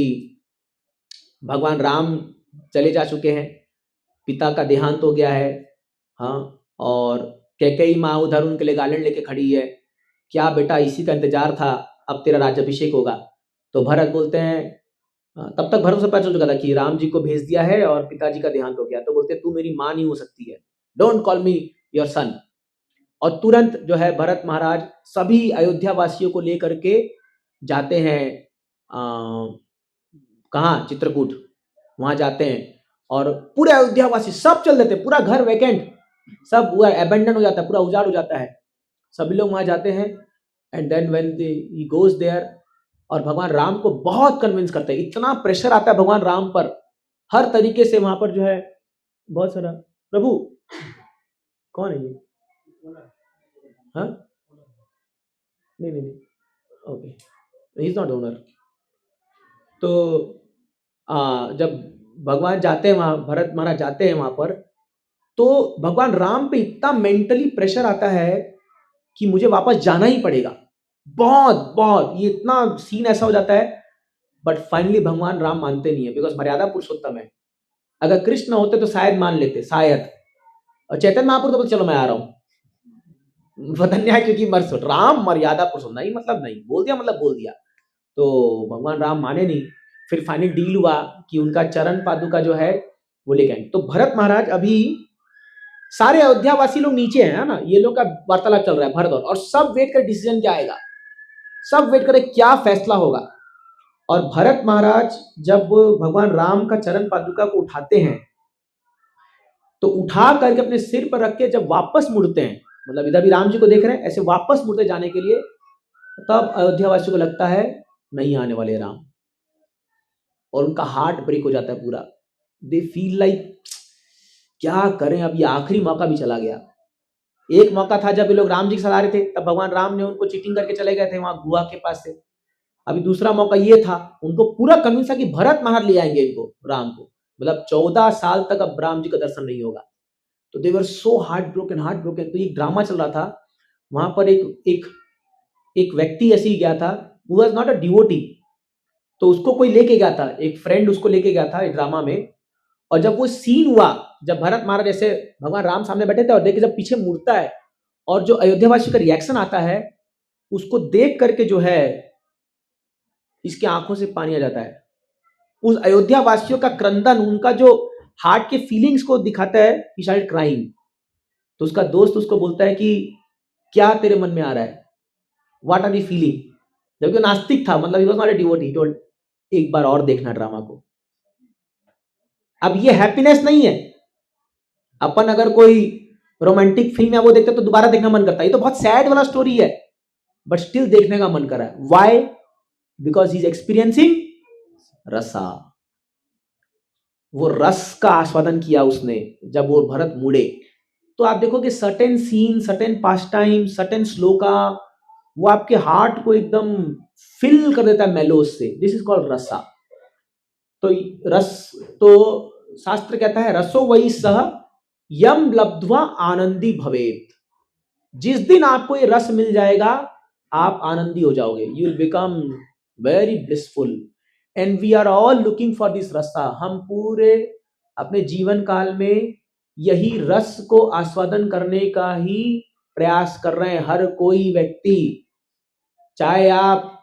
भगवान राम चले जा चुके हैं, पिता का देहांत हो गया है, हाँ, और कैकेयी माँ उधर उनके लिए गार्लैंड लेके खड़ी है, क्या बेटा इसी का इंतजार था, अब तेरा राज्याभिषेक होगा। तो भरत बोलते हैं, तब तक भरत से पता चल चुका था कि राम जी को भेज दिया है और पिताजी का देहांत हो गया, तो बोलते तू मेरी माँ नहीं हो सकती है, don't call me your son. और तुरंत जो है भरत महाराज सभी अयोध्या वासियों को लेकर के जाते हैं, कहाँ, चित्रकूट, वहां जाते हैं और पूरे अयोध्या वासी सब चल देते, पूरा घर वैकेंट, सब पूरा एबेंडन हो जाता है, पूरा उजाड़ हो जाता है, सभी लोग वहां जाते हैं। And then when he goes there, और भगवान राम को बहुत कन्विंस करते हैं, इतना प्रेशर आता है भगवान राम पर हर तरीके से, वहां पर जो है बहुत सारा, प्रभु कौन है ये, हाँ, नहीं, okay, he is not owner, तो जब भगवान जाते हैं वहाँ, भरत महाराज जाते हैं वहाँ पर, तो भगवान राम पे इतना मेंटली प्रेशर आता है कि मुझे वापस जाना ही पड़ेगा, बहुत बहुत, ये इतना सीन ऐसा हो जाता है। बट फाइनली भगवान राम मानते नहीं है, बिकॉज मर्यादा पुरुषोत्तम है। अगर कृष्ण होते तो शायद मान लेते, शायद। और चैतन्य महाप्रभु तो बोलते चलो मैं आ रहा हूँ, वतन्या है क्योंकि मर सो। राम मर्यादा पुरुषोत्तम, नहीं मतलब नहीं, बोल दिया मतलब बोल दिया। तो भगवान राम माने नहीं। फिर फाइनली डील हुआ कि उनका चरण पादुका जो है वो लेके आएंगे। तो भरत महाराज, अभी सारे अयोध्यावासी लोग नीचे हैं, है ना, ये लोग का वार्तालाप चल रहा है भरत, और सब वेट कर डिसीजन क्या आएगा, सब वेट करे क्या फैसला होगा। और भरत महाराज जब भगवान राम का चरण पादुका को उठाते हैं, तो उठा करके अपने सिर पर रख के जब वापस मुड़ते हैं, मतलब इधर भी राम जी को देख रहे हैं, ऐसे वापस मुड़ते जाने के लिए, तब अयोध्यावासियों को लगता है नहीं आने वाले राम, और उनका हार्ट ब्रेक हो जाता है पूरा। दे फील लाइक क्या करें, अब ये आखिरी मौका भी चला गया। एक मौका था जब ये लोग राम जी के साथ आ रहे थे, तब भगवान राम ने उनको चीटिंग करके चले गए थे वहां गुहा के पास से। अभी दूसरा मौका ये था, उनको पूरा कन्विंस था कि भरत महाराज ले आएंगे इनको, राम को, मतलब 14 साल तक अब राम जी का दर्शन नहीं होगा। तो दे वर सो हार्ट ब्रोकन। तो एक ड्रामा चल रहा था वहां पर। एक व्यक्ति ऐसे ही गया था, who was not a devotee, तो उसको कोई लेके गया था, एक फ्रेंड उसको लेके गया था इस ड्रामा में। और जब वो सीन हुआ, जब भरत महाराज ऐसे भगवान राम सामने बैठे थे और देखे जब पीछे मुड़ता है, और जो अयोध्यावासी का रिएक्शन आता है, उसको देख करके जो है इसकी आंखों से पानी आ जाता है। उस अयोध्या वासियों का क्रंदन, उनका जो हार्ट के फीलिंग्स को दिखाता है, ही स्टार्टेड क्राइंग। तो उसका दोस्त उसको बोलता है कि क्या तेरे मन में आ रहा है, व्हाट आर यू फीलिंग, जबकि नास्तिक था, मतलब he was not a devotee. Told एक बार और देखना ड्रामा को। अब ये हैप्पीनेस नहीं है। अपन अगर कोई रोमांटिक फिल्म या वो देखते तो दोबारा देखना मन करता है, ये तो बहुत सैड वाला स्टोरी है, बट स्टिल देखने का मन कर रहा है। Why? Because he is experiencing रसा। वो रस का आस्वादन किया उसने जब वो भरत मुड़े। तो आप देखोगे सर्टेन सीन, सर्टेन पास टाइम, सर्टेन श्लोका, वो आपके हार्ट को एकदम फिल कर देता है मेलोस से। दिस इज कॉल्ड रसा। तो रस, तो शास्त्र कहता है रसो वही सह यम लब्ध्वा आनंदी भवेत। जिस दिन आपको ये रस मिल जाएगा, आप आनंदी हो जाओगे, you will become very blissful. And we are all looking for this rasa. हम पूरे अपने जीवन काल में यही रस को आस्वादन करने का ही प्रयास कर रहे हैं, हर कोई व्यक्ति। चाहे आप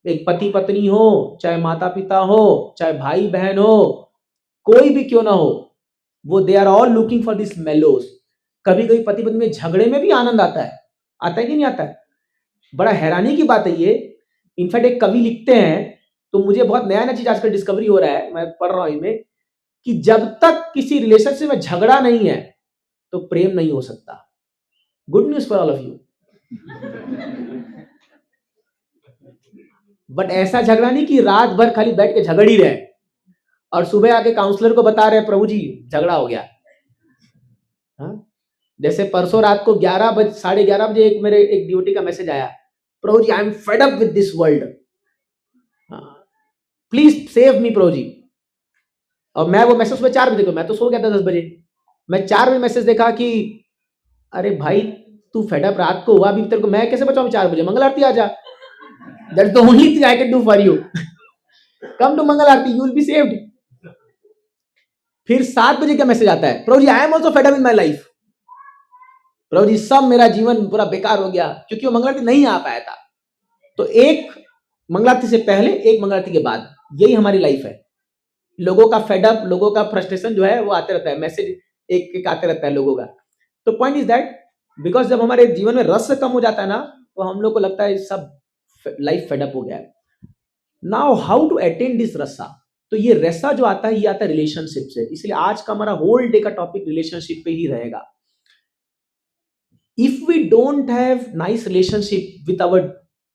एक पति पत्नी हो, चाहे माता पिता हो, चाहे भाई बहन हो, कोई भी क्यों ना हो, वो they are all looking for this mellows. कभी कभी पति पत्नी में झगड़े में भी आनंद आता है कि नहीं आता है? बड़ा हैरानी की बात है ये। इनफैक्ट एक कवि लिखते हैं, तो मुझे बहुत नया नया चीज आजकल डिस्कवरी हो रहा है, मैं पढ़ रहा हूं इनमें, कि जब तक किसी रिलेशनशिप में झगड़ा नहीं है तो प्रेम नहीं हो सकता। Good news for all of you. But ऐसा झगड़ा नहीं कि रात भर खाली बैठ के झगड़ ही रहे और सुबह आके काउंसलर को बता रहे प्रभु जी झगड़ा हो गया। हाँ? जैसे परसों रात को 11:30 बजे मेरे एक ड्यूटी का मैसेज आया, Prabhu ji I am fed up with this world, please save me Prabhu ji. और मैं वो मैसेज सुबह 4 बजे को, मैं तो सो गया था 10 बजे, मैं 4 बजे मैसेज देखा कि अरे भाई तू फेड अप रात को हुआ, अभी तेरे को मैं कैसे बचाऊं 4 बजे, मंगल आरती आ जा। That's the only thing I can do for you. Come to Mangal Aarti, you will be saved. फिर 7 बजे का मैसेज आता है, Prabhu ji I am also fed up in my life. Prabhu ji सब मेरा जीवन पूरा बेकार हो गया, क्योंकि वो मंगल आरती नहीं आ पाया था। तो एक मंगल आरती से पहले, एक मंगल आरती के बाद, यही हमारी लाइफ है। लोगों का फेडअप, लोगों का फ्रस्ट्रेशन जो है वो आते रहता है, मैसेज एक एक आते रहता है लोगों का। तो पॉइंट इज दैट, बिकॉज जब हमारे जीवन में रस कम हो जाता है ना, तो हम लोग को लगता है सब लाइफ फेडअप हो गया है। Now how to attain this rasa? तो ये रसा जो आता है, ये आता है रिलेशनशिप से। इसलिए आज का हमारा होल डे का टॉपिक रिलेशनशिप पे ही रहेगा। If we don't have nice relationship with our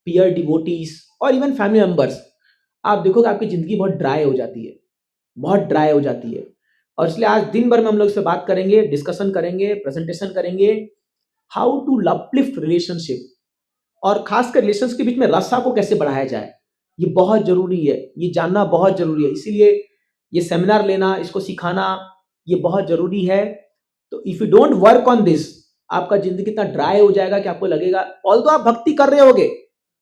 peer devotees और इवन फैमिली मेंबर्स, आप देखोगे आपकी जिंदगी बहुत ड्राई हो जाती है, बहुत ड्राई हो जाती है। और इसलिए आज दिन भर में हम लोग से बात करेंगे, डिस्कशन करेंगे, प्रेजेंटेशन करेंगे, हाउ टू अपलिफ्ट रिलेशनशिप, और खासकर रिलेशंस के बीच में रसा को कैसे बढ़ाया जाए। ये बहुत जरूरी है, ये जानना बहुत जरूरी है। इसीलिए ये सेमिनार लेना, इसको सिखाना ये बहुत जरूरी है। तो if you don't work on this, आपका जिंदगी इतना ड्राई हो जाएगा कि आपको लगेगा ऑल्दो आप भक्ति कर रहे होगे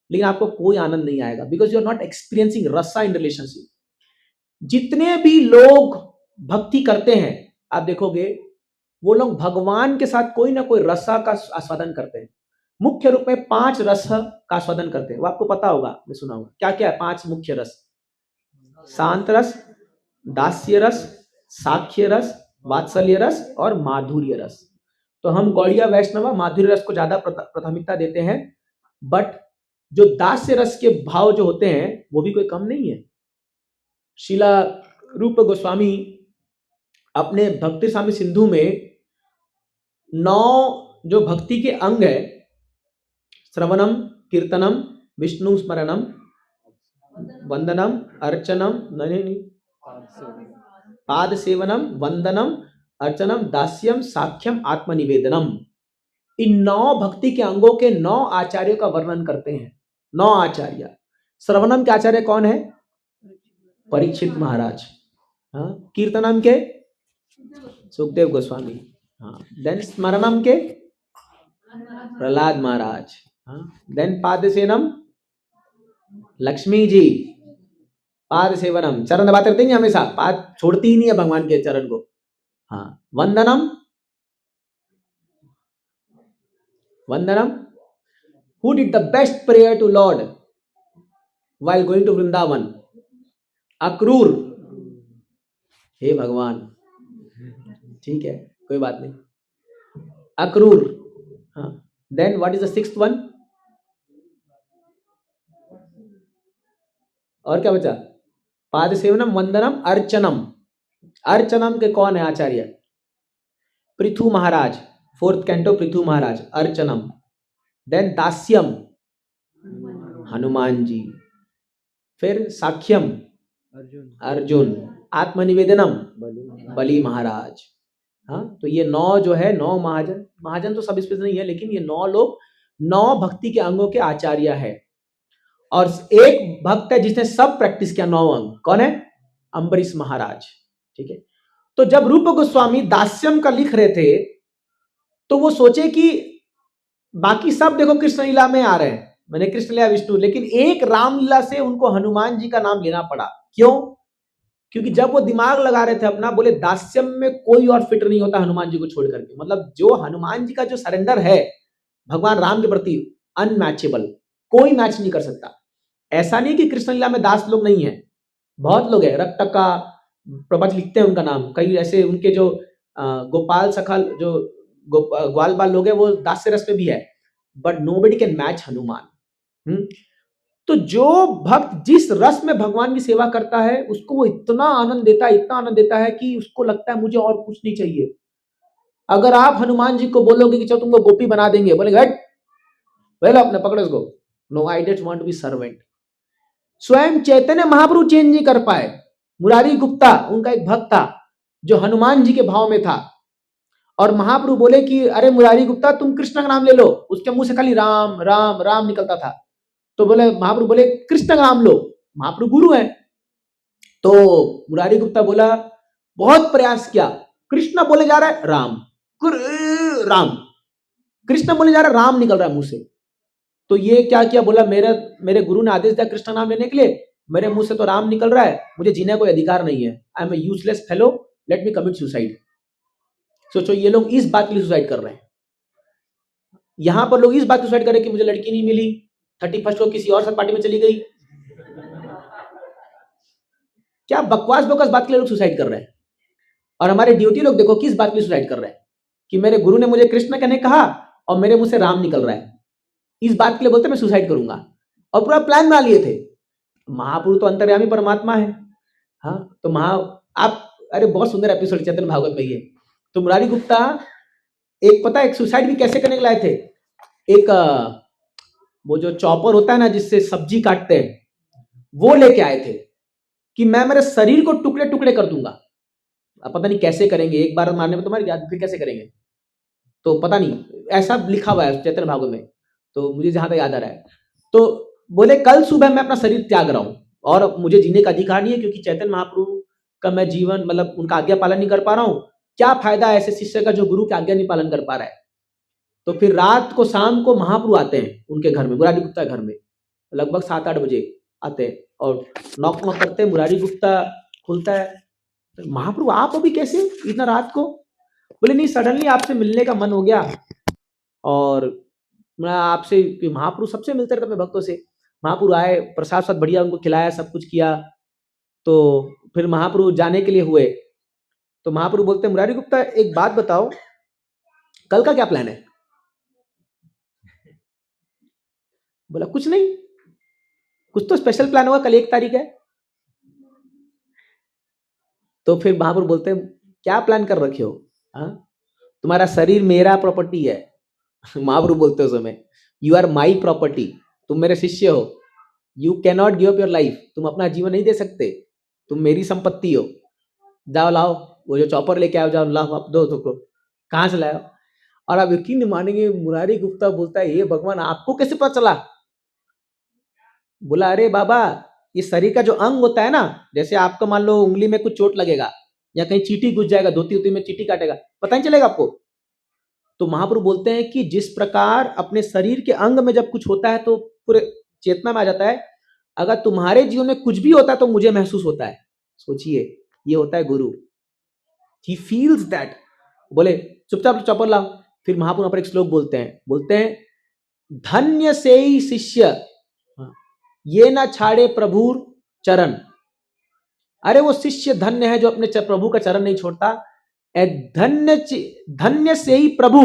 लेकिन आपको कोई आनंद नहीं आएगा, because you are not experiencing rasa in relationship. जितने भी लोग भक्ति करते हैं आप देखोगे वो लोग भगवान के साथ कोई ना कोई रसा का आस्वादन करते हैं। मुख्य रूप में 5 रस का आस्वादन करते हैं, वो आपको पता होगा, मैं सुना होगा। क्या क्या है 5 मुख्य रस? शांत रस, दास्य रस, साख्य रस, वात्सल्य रस और माधुर्य रस। तो हम गौड़िया वैष्णव माधुर्य रस को ज्यादा प्राथमिकता देते हैं, बट जो दास्य रस के भाव जो होते हैं वो भी कोई कम नहीं है। शीला रूप गोस्वामी अपने भक्ति स्वामी सिंधु में 9 जो भक्ति के अंग है, श्रवणम, कीर्तनम, विष्णु स्मरणम, वंदनम, अर्चनम, नहीं पाद सेवनम, वंदनम, अर्चनम, दास्यम, साख्यम, आत्मनिवेदनम, इन 9 भक्ति के अंगों के 9 आचार्यों का वर्णन करते हैं। 9 आचार्य। श्रवणम के आचार्य कौन है? परीक्षित महाराज। हाँ, कीर्तनम के सुखदेव गोस्वामी। हाँ, देन स्मरणम के प्रहलाद महाराज। हाँ, देन पादसेनम लक्ष्मी जी। पाद सेवनम चरण दबाते रहते हैं हमेशा, पाद छोड़ती ही नहीं है भगवान के चरण को। हाँ, वंदनम, वंदनम, who did the best prayer to Lord while going to Vrindavan? Akrur. हे भगवान, ठीक है कोई बात नहीं, अक्रूर। हाँ, then what is the 6th one? और क्या बचा? पाद सेवनम, वंदनम, अर्चनम। अर्चनम के कौन है आचार्य? पृथु महाराज, 4th कैंटो पृथु महाराज, अर्चनम। देन दास्यम, हनुमान जी। फिर साख्यम, अर्जुन। आत्मनिवेदनम, बलि महाराज। हाँ, तो ये 9 जो है, 9 महाजन, महाजन तो सब स्पेशल नहीं है, लेकिन ये 9 लोग 9 भक्ति के अंगों के आचार्य है। और एक भक्त है जिसने सब प्रैक्टिस किया 9 अंग, कौन है? अम्बरीश महाराज। ठीक है, तो जब रूप गोस्वामी दास्यम का लिख रहे थे तो वो सोचे कि बाकी सब देखो कृष्ण लीला में आ रहे हैं, मैंने कृष्ण लीला विष्णु, लेकिन एक रामलीला से उनको हनुमान जी का नाम लेना पड़ा। क्यों? क्योंकि जब वो दिमाग लगा रहे थे अपना, बोले दास्यम में कोई और फिट नहीं होता हनुमान जी को छोड़ करके। मतलब जो हनुमान जी का जो सरेंडर है भगवान राम के प्रति, अनमैचेबल, कोई मैच नहीं कर सकता। ऐसा नहीं कि कृष्ण लीला में दास लोग नहीं है, बहुत लोग है। रक्तका प्रपंच लिखते हैं उनका नाम, कई ऐसे उनके जो गोपाल सखा जो ग्वाल बाल लोग हैं वो दास्य रस में भी है, but nobody can match Hanuman. तो जो भक्त जिस रस में भगवान की सेवा करता है उसको वो इतना आनंद देता है, इतना आनंद देता है कि उसको लगता है मुझे और कुछ नहीं चाहिए। अगर आप हनुमान जी को बोलोगे कि चलो तुमको गोपी बना देंगे, बोलेंगे हट पहले अपने पकड़ो इसको, no I don't want to be servant. स्वयं चैतन्य महाप्रभु चेंज नहीं कर पाए। मुरारी गुप्ता उनका एक भक्त था जो हनुमान जी के भाव में था, और महाप्रभु बोले कि अरे मुरारी गुप्ता तुम कृष्ण का नाम ले लो, उसके मुंह से खाली राम राम राम निकलता था। तो बोले महाप्रभु बोले कृष्ण का नाम लो, महाप्रभु गुरु है। तो मुरारी गुप्ता बोला, बहुत प्रयास किया, कृष्ण बोले जा रहा है राम, राम, कृष्ण बोले जा रहा है राम निकल रहा है मुंह से। तो ये क्या किया, बोला मेरे गुरु ने आदेश दिया कृष्ण नाम लेने के लिए, मेरे मुंह से तो राम निकल रहा है, मुझे जीने का कोई अधिकार नहीं है, I am a useless fellow, let me commit suicide. सोचो ये लोग इस बात के लिए सुसाइड कर रहे हैं। यहां पर लोग इस बात की सुसाइड कर रहे हैं कि मुझे लड़की नहीं मिली, 31 को किसी और साथ पार्टी में चली गई। क्या बकवास बकवास बात के लिए लोग सुसाइड कर रहे हैं। और हमारे ड्यूटी लोग देखो किस बात के लिए सुसाइड कर रहे हैं कि मेरे गुरु ने मुझे कृष्ण कहने कहा और मेरे मुंह से राम निकल रहा है, इस बात के लिए बोलते मैं सुसाइड करूंगा, और पूरा प्लान बना लिए थे। महापुरुष तो अंतर्यामी परमात्मा है। हाँ, तो आप अरे बहुत सुंदर एपिसोड चैतन्य भागवत में ये। तो मुरारी गुप्ता एक पता एक सुसाइड भी कैसे करने के लाए थे, एक वो जो चॉपर होता है ना जिससे सब्जी काटते हैं, वो लेके आए थे कि मैं मेरे शरीर को टुकड़े टुकड़े कर दूंगा। अब पता नहीं कैसे करेंगे, एक बार मारने में तुम्हारी याद, फिर कैसे करेंगे तो पता नहीं, ऐसा लिखा हुआ है चैतन्य भागवत में, तो मुझे जहां तक याद आ रहा है। तो बोले कल सुबह मैं अपना शरीर त्याग रहा हूं और मुझे जीने का अधिकार नहीं है, क्योंकि चैतन्य महाप्रभु का मैं जीवन मतलब उनका आज्ञा पालन नहीं कर पा रहा हूं। क्या फायदा ऐसे शिष्य का जो गुरु की आज्ञा नहीं पालन कर पा रहा है। तो फिर रात को शाम को महाप्रभु आते हैं उनके घर में, मुरारी गुप्ता घर में, लगभग 7-8 बजे आते हैं और नॉक नॉक करते हैं। मुरारी गुप्ता खुलता है, महाप्रभु आप अभी कैसे इतना रात को? बोले नहीं, सडनली आपसे मिलने का मन हो गया और मैं आपसे, महाप्रभु सबसे मिलते रहते अपने भक्तों से। महाप्रभु आए, प्रसाद सब बढ़िया उनको खिलाया, सब कुछ किया। तो फिर महाप्रभु जाने के लिए हुए तो महाप्रभु बोलते हैं मुरारी गुप्ता एक बात बताओ, कल का क्या प्लान है? बोला कुछ नहीं, कुछ तो स्पेशल प्लान होगा, कल 1 तारीख है। तो फिर महाप्रभु बोलते हैं क्या प्लान कर रखे हो? हाँ, तुम्हारा शरीर मेरा प्रॉपर्टी है। महाप्रभु बोलते हो समय, यू आर माई प्रॉपर्टी, तुम मेरे शिष्य हो, you can not give up your life, तुम अपना जीवन नहीं दे सकते, तुम मेरी संपत्ति हो। जाओ लाओ वो जो चॉपर लेके आओ, जाओ लाओ, आप दो तुमको। कहाँ से लाओ? और आप यकीन नहीं मानेंगे, मुरारी गुप्ता बोलता है ये भगवान आपको कैसे पता चला? बोला अरे बाबा, ये शरीर का जो अंग होता है ना, जैसे आपका मान लो उंगली में कुछ चोट लगेगा या कहीं चींटी घुस जाएगा, धोती उती में चींटी काटेगा, पता नहीं चलेगा आपको। तो महाप्रभु बोलते हैं कि जिस प्रकार अपने शरीर के अंग में जब कुछ होता है तो पूरे चेतना में आ जाता है, अगर तुम्हारे जीवन में कुछ भी होता है तो मुझे महसूस होता है। सोचिए, ये होता है गुरु, ही फील्स दैट। बोले चुपचाप चौपर लाओ। फिर महाप्रभु पर एक श्लोक बोलते हैं धन्य से ही शिष्य ये ना छाड़े प्रभुर चरण। अरे वो शिष्य धन्य है जो अपने प्रभु का चरण नहीं छोड़ता। धन्य से ही प्रभु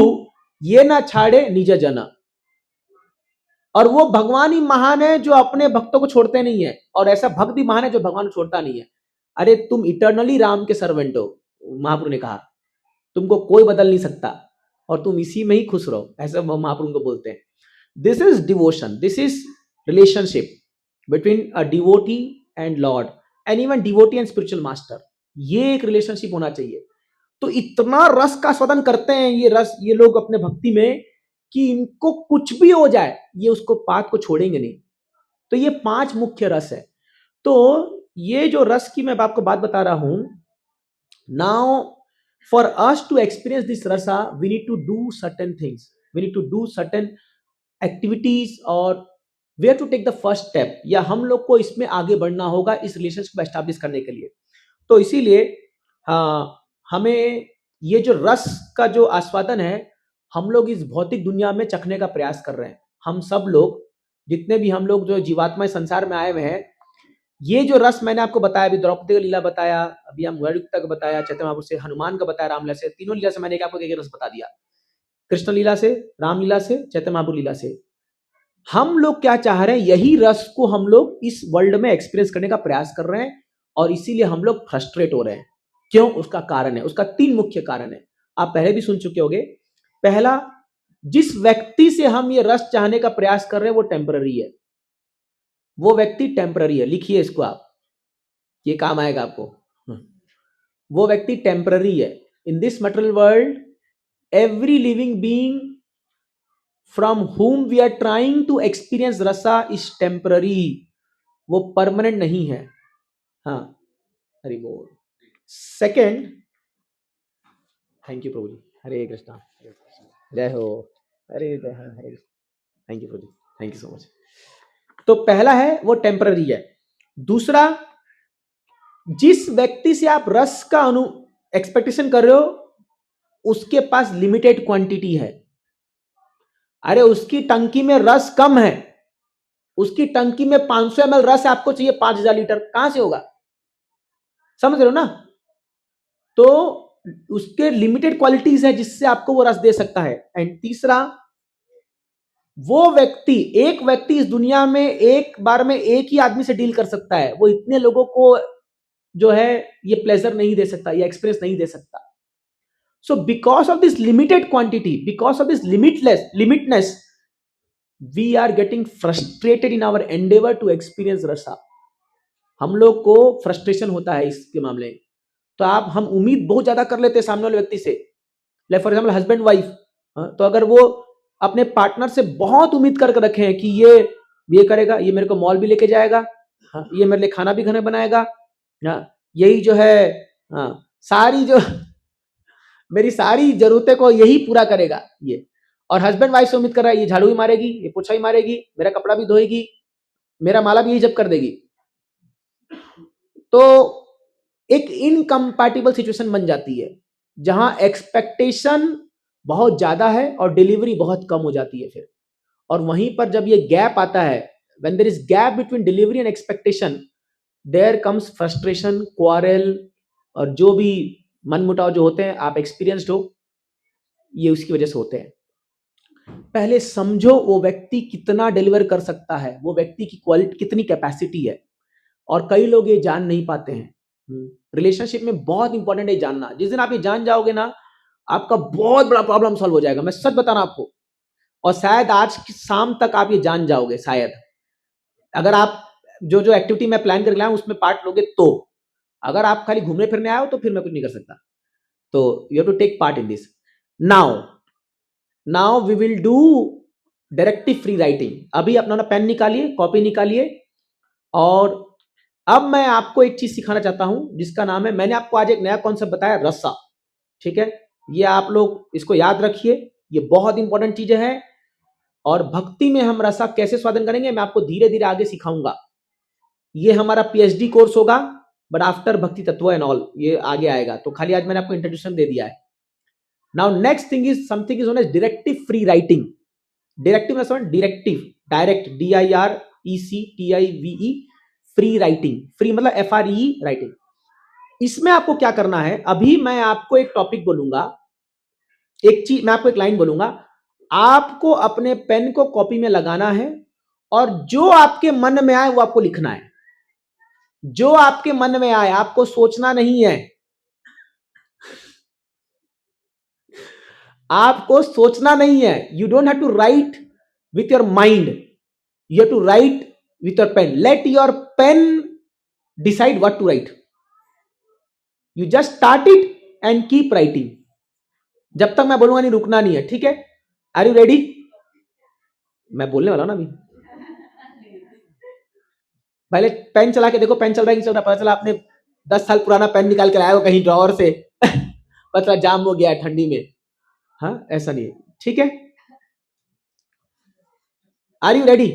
ये ना छाड़े निज जन। और वो भगवान ही महान है जो अपने भक्तों को छोड़ते नहीं है, और ऐसा भक्त भी महान है जो भगवान को छोड़ता नहीं है। अरे तुम इटर्नली राम के सर्वेंट हो, महाप्रभु ने कहा, तुमको कोई बदल नहीं सकता और तुम इसी में ही खुश रहो, ऐसा महाप्रभु को बोलते हैं। This is devotion, this is relationship between a devotee and Lord and even devotee and spiritual master। ये एक रिलेशनशिप होना चाहिए। तो इतना रस का स्वादन करते हैं ये रस, ये लोग अपने भक्ति में, कि इनको कुछ भी हो जाए ये उसको पात को छोड़ेंगे नहीं। तो ये 5 मुख्य रस है। तो ये जो रस की मैं आपको बात बता रहा हूं, now for us to experience this rasa we need to do certain things, we need to do certain activities और where to take the first step, या हम लोग को इसमें आगे बढ़ना होगा इस रिलेशनशिप को एस्टैब्लिश करने के लिए। तो इसीलिए हमें ये जो रस का जो आस्वादन है, हम लोग इस भौतिक दुनिया में चखने का प्रयास कर रहे हैं। हम सब लोग, जितने भी हम लोग जो जीवात्मा संसार में आए हुए हैं, ये जो रस मैंने आपको बताया, अभी द्रौपदी का लीला बताया, अभी हम मुरारी गुप्ता का बताया, चैतन्य महाप्रभु से हनुमान का बताया, रामलीला से, तीनों लीला से मैंने आपको एक रस बता दिया, कृष्ण लीला से, रामलीला से, चैतन्य महाप्रभु लीला से। हम लोग क्या चाह रहे हैं, यही रस को हम लोग इस वर्ल्ड में एक्सपीरियंस करने का प्रयास कर रहे हैं, और इसीलिए हम लोग फ्रस्ट्रेट हो रहे हैं। क्यों? उसका कारण है, उसका 3 मुख्य कारण है, आप पहले भी सुन चुके होंगे। पहला, जिस व्यक्ति से हम ये रस चाहने का प्रयास कर रहे हैं वो टेम्पररी है, वो व्यक्ति टेम्पररी है। लिखिए इसको आप, ये काम आएगा आपको। वो व्यक्ति टेम्पररी है। In this material world every living being from whom we are trying to experience rasa is temporary, वो परमानेंट नहीं है। हाँ, हरि बोल। Second, thank you Prabhu ji, Hare Krishna, जय हो, Hare Hare, thank you Prabhu ji, thank you so much. तो पहला है वो टेम्पररी है। दूसरा, जिस व्यक्ति से आप रस का एक्सपेक्टेशन कर रहे हो उसके पास लिमिटेड क्वांटिटी है। अरे उसकी टंकी में रस कम है, उसकी टंकी में 500 ml रस, आपको चाहिए 5000 लीटर, कहां से होगा? समझ रहे हो ना? तो उसके लिमिटेड क्वालिटीज है जिससे आपको वो रस दे सकता है। एंड तीसरा, वो व्यक्ति, एक व्यक्ति इस दुनिया में एक बार में एक ही आदमी से डील कर सकता है, वो इतने लोगों को जो है ये प्लेजर नहीं दे सकता, ये एक्सपीरियंस नहीं दे सकता। So because of this limited quantity, because of this limitness, we are getting frustrated in our endeavor to experience rasa। हम लोग को फ्रस्ट्रेशन होता है इसके मामले में। तो हम उम्मीद बहुत ज्यादा कर लेते हैं सामने वाले व्यक्ति से। Like for example husband wife, तो अगर वो अपने पार्टनर से बहुत उम्मीद करके रखे हैं कि ये ये करेगा, ये मेरे को मॉल भी लेके जाएगा, हाँ, ये मेरे लिए खाना भी घर में बनाएगा, हाँ, यही जो है, हाँ, सारी जो मेरी सारी जरूरतें को यही पूरा करेगा ये। और हस्बैंड वाइफ से उम्मीद कर रहा है ये झाड़ू भी मारेगी, ये पोछा भी मारेगी, मेरा कपड़ा भी धोएगी, मेरा माला भी यही जब कर देगी। तो एक इनकम्पैटिबल सिचुएशन बन जाती है जहां एक्सपेक्टेशन बहुत ज्यादा है और डिलीवरी बहुत कम हो जाती है फिर। और वहीं पर जब ये गैप आता है, when there is gap between delivery and expectation, there comes frustration, quarrel, और जो भी मनमुटाव जो होते हैं, आप एक्सपीरियंस्ड हो, ये उसकी वजह से होते हैं। पहले समझो वो व्यक्ति कितना डिलीवर कर सकता है, वो व्यक्ति की क्वालिटी कितनी कैपेसिटी है। और कई लोग ये जान नहीं पाते हैं। रिलेशनशिप में बहुत इंपॉर्टेंट है जानना। जिस दिन आप ये जान जाओगे ना, आपका बहुत बड़ा प्रॉब्लम सॉल्व हो जाएगा, मैं सच बता रहा हूं आपको। और शायद आज की शाम तक आप ये जान जाओगे, शायद अगर आप जो जो एक्टिविटी मैं प्लान करके लाया हूं उसमें पार्ट लोगे तो। अगर आप खाली घूमने फिरने आए हो तो फिर मैं कुछ नहीं कर सकता। तो you have to take part in this. Now we will do directive free writing. अभी अपना पेन निकालिए, कॉपी निकालिए, और अब मैं आपको एक चीज सिखाना चाहता हूं जिसका नाम है, मैंने आपको आज एक नया कॉन्सेप्ट बताया, रस्सा। ठीक है, ये आप लोग इसको याद रखिए, ये बहुत इंपॉर्टेंट चीजें हैं। और भक्ति में हम रसा कैसे स्वादन करेंगे मैं आपको धीरे धीरे आगे सिखाऊंगा। ये हमारा पीएचडी कोर्स होगा, बट आफ्टर भक्ति तत्व एंड ऑल, ये आगे आएगा। तो खाली आज मैंने आपको इंट्रोड्यूक्शन दे दिया है। Now next thing is something is known as directive free writing. Directive मतलब directive, direct, DIRECTIVE, free writing. Free मतलब FRE राइटिंग। इसमें आपको क्या करना है, अभी मैं आपको एक टॉपिक बोलूंगा, एक चीज मैं आपको एक लाइन बोलूंगा, आपको अपने पेन को कॉपी में लगाना है और जो आपके मन में आए वो आपको लिखना है। जो आपके मन में आए, आपको सोचना नहीं है, आपको सोचना नहीं है। You don't have to write with your mind, you have to write with your pen. Let your pen decide what to write. You just start it and keep writing. जब तक मैं बोलूंगा नहीं, रुकना नहीं है, ठीक है? Are you ready? मैं बोलने वाला हूं ना अभी। पहले पेन चला के देखो, पेन चल रहा है कि चल रहा है। पता चला आपने 10 साल पुराना पेन निकाल के लाया हो कहीं ड्रॉअर से पता जाम हो गया है ठंडी में। हाँ, ऐसा नहीं है, ठीक है? Are you ready?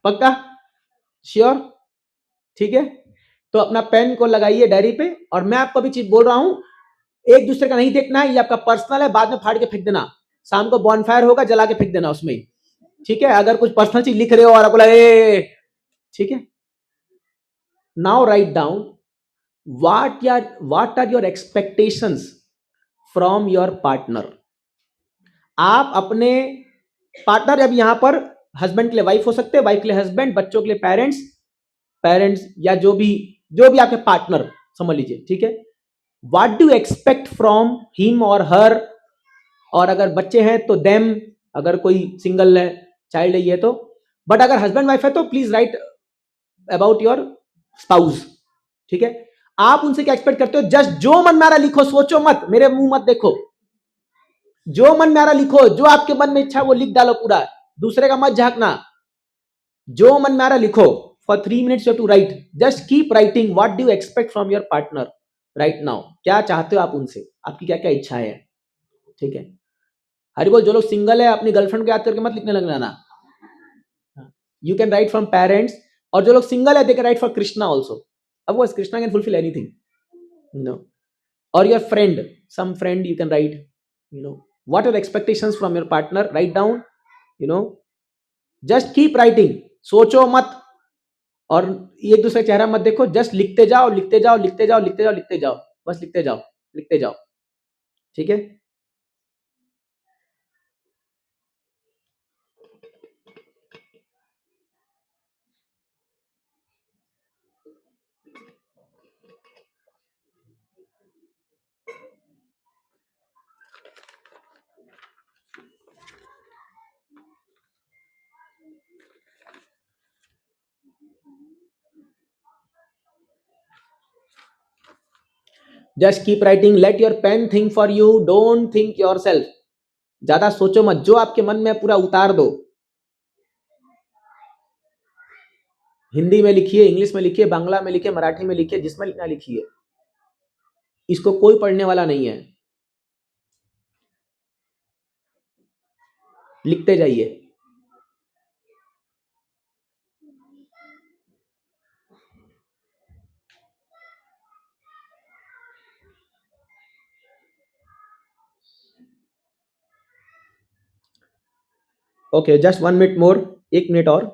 पक्का? श्योर? ठीक है, तो अपना पेन को लगाइए डायरी पे। और मैं आपको भी चीज बोल रहा हूं, एक दूसरे का नहीं देखना है, ये आपका पर्सनल है, बाद में फाड़ के फेंक देना। शाम को बॉनफायर होगा, जला के फेंक देना उसमें, ठीक है? अगर कुछ पर्सनल चीज लिख रहे हो और आपको लगे, ठीक है? Now write down what are your expectations from your partner. आप अपने पार्टनर, अब यहां पर हस्बैंड के लिए वाइफ हो सकते हैं, वाइफ के लिए हस्बैंड, बच्चों के लिए पेरेंट्स या जो भी आपके पार्टनर समझ लीजिए, ठीक है? What do expect from him और हर, और अगर बच्चे हैं तो देम, अगर कोई सिंगल है, चाइल्ड है ये तो। बट अगर हस्बैंड वाइफ है तो please right about your spouse, ठीक है? आप उनसे क्या एक्सपेक्ट करते हो? जस्ट जो मन में आ रहा लिखो, सोचो मत, मेरे मुंह मत देखो। जो मन में आ रहा लिखो, जो आपके मन में इच्छा है वो लिख डालो पूरा, दूसरे का मत झांकना। जो मन में आ रहा लिखो। For 3 minutes you have to write. Just keep writing. What do you expect from your partner right now? क्या चाहते हो आप उनसे? आपकी क्या क्या इच्छाएं हैं? ठीक है? हरि बोल। जो लोग सिंगल है अपनी गर्लफ्रेंड को याद करके मत लिखने लगना ना। You can write from parents, और जो लोग सिंगल है they can write for Krishna also. Of course Krishna can fulfill anything, you know. Or your friend, some friend you can write, you know. What are the expectations from your partner? Write down, you know. Just keep writing. सोचो मत और एक दूसरे चेहरा मत देखो, just लिखते जाओ, लिखते जाओ, लिखते जाओ, लिखते जाओ, लिखते जाओ, बस लिखते जाओ, लिखते जाओ, ठीक है? Just keep writing. Let your pen think for you, don't think yourself. ज्यादा सोचो मत, जो आपके मन में पूरा उतार दो। हिंदी में लिखिए, इंग्लिश में लिखिए, बांग्ला में लिखिए, मराठी में लिखिए, जिसमें लिखना लिखिए, इसको कोई पढ़ने वाला नहीं है, लिखते जाइए। Okay, just 1 minute more, 1 minute और।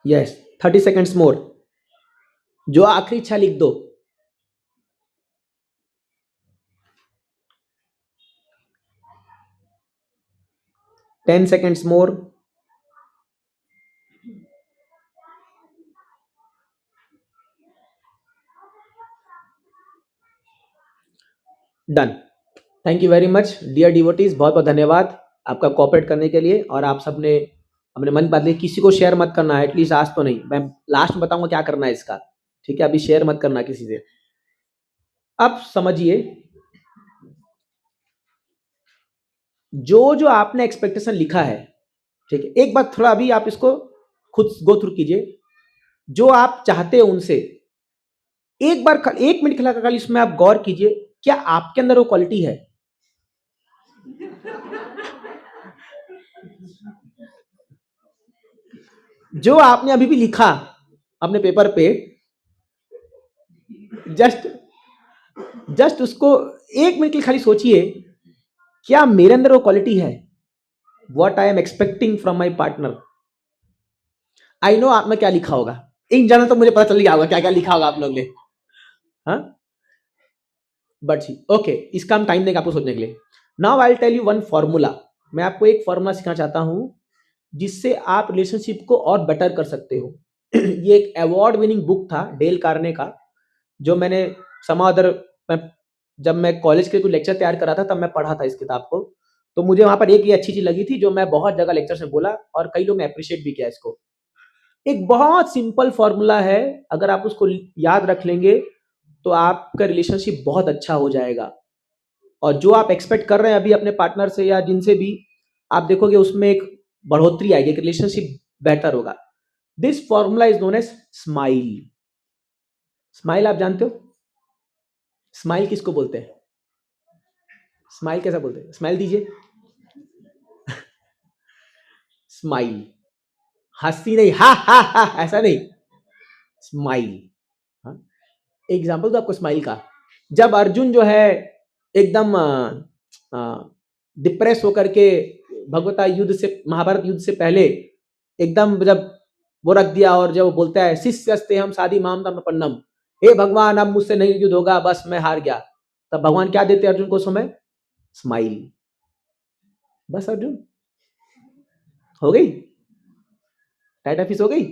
Yes, 30 seconds more. जो आखिरी इच्छा लिख दो। Ten seconds more. Done. Thank you very much dear devotees, बहुत बहुत धन्यवाद आपका कोऑपरेट करने के लिए। और आप सबने अपने मन की बात ली, किसी को शेयर मत करना है, एटलीस्ट आज तो नहीं। मैं लास्ट में बताऊंगा क्या करना है इसका, ठीक है? अभी शेयर मत करना किसी से। अब समझिए, जो जो आपने एक्सपेक्टेशन लिखा है, ठीक है, एक बार थोड़ा अभी आप इसको खुद गो थ्रू कीजिए। जो आप चाहते हो उनसे एक बार 1 मिनट खिला कर इसमें आप गौर कीजिए, क्या आपके अंदर वो क्वालिटी है? जो आपने अभी भी लिखा अपने पेपर पे, जस्ट उसको 1 मिनट के लिए खाली सोचिए, क्या मेरे अंदर वो क्वालिटी है? What I am expecting from my partner. I know आपने क्या लिखा होगा, इन जनरल तो मुझे पता चल गया होगा क्या क्या लिखा होगा आप लोग ने, हाँ? बट ओके, इसका हम टाइम देंगे आपको सोचने के लिए। Now I will tell you one formula. मैं आपको एक फॉर्मूला सिखाना चाहता हूं जिससे आप रिलेशनशिप को और बेटर कर सकते हो। ये एक अवार्ड विनिंग बुक था डेल कार्ने का, जो मैंने समादर जब मैं कॉलेज के लिए कोई लेक्चर तैयार कर रहा था तब मैं पढ़ा था इस किताब को। तो मुझे वहां पर एक ये अच्छी चीज लगी थी जो मैं बहुत जगह लेक्चर में बोला और कई लोग ने अप्रिशिएट भी किया इसको। एक बहुत सिंपल फॉर्मूला है, अगर आप उसको याद रख लेंगे तो आपका रिलेशनशिप बहुत अच्छा हो जाएगा। और जो आप एक्सपेक्ट कर रहे हैं अभी अपने पार्टनर से या जिनसे भी, आप देखोगे उसमें एक बढ़ोतरी आएगी, एक रिलेशनशिप बेटर होगा। This formula is known as smile. Smile आप जानते हो? स्माइल किसको बोलते हैं? स्माइल कैसा बोलते हैं? स्माइल दीजिए। स्माइल, हंसी नहीं, हा हा हा, ऐसा नहीं, स्माइल। एग्जाम्पल दो आपको स्माइल का। जब अर्जुन जो है एकदम डिप्रेस होकर के भगवता युद्ध से, महाभारत युद्ध से पहले एकदम जब वो रख दिया और जब वो बोलता है शिष्यस्ते हम साधी माम तम प्रपन्नम, हे भगवान अब मुझसे नहीं युद्ध होगा, बस मैं हार गया, तब भगवान क्या देते अर्जुन को उस समय? स्माइल। बस अर्जुन हो गई, टाइट ऑफिस हो गई।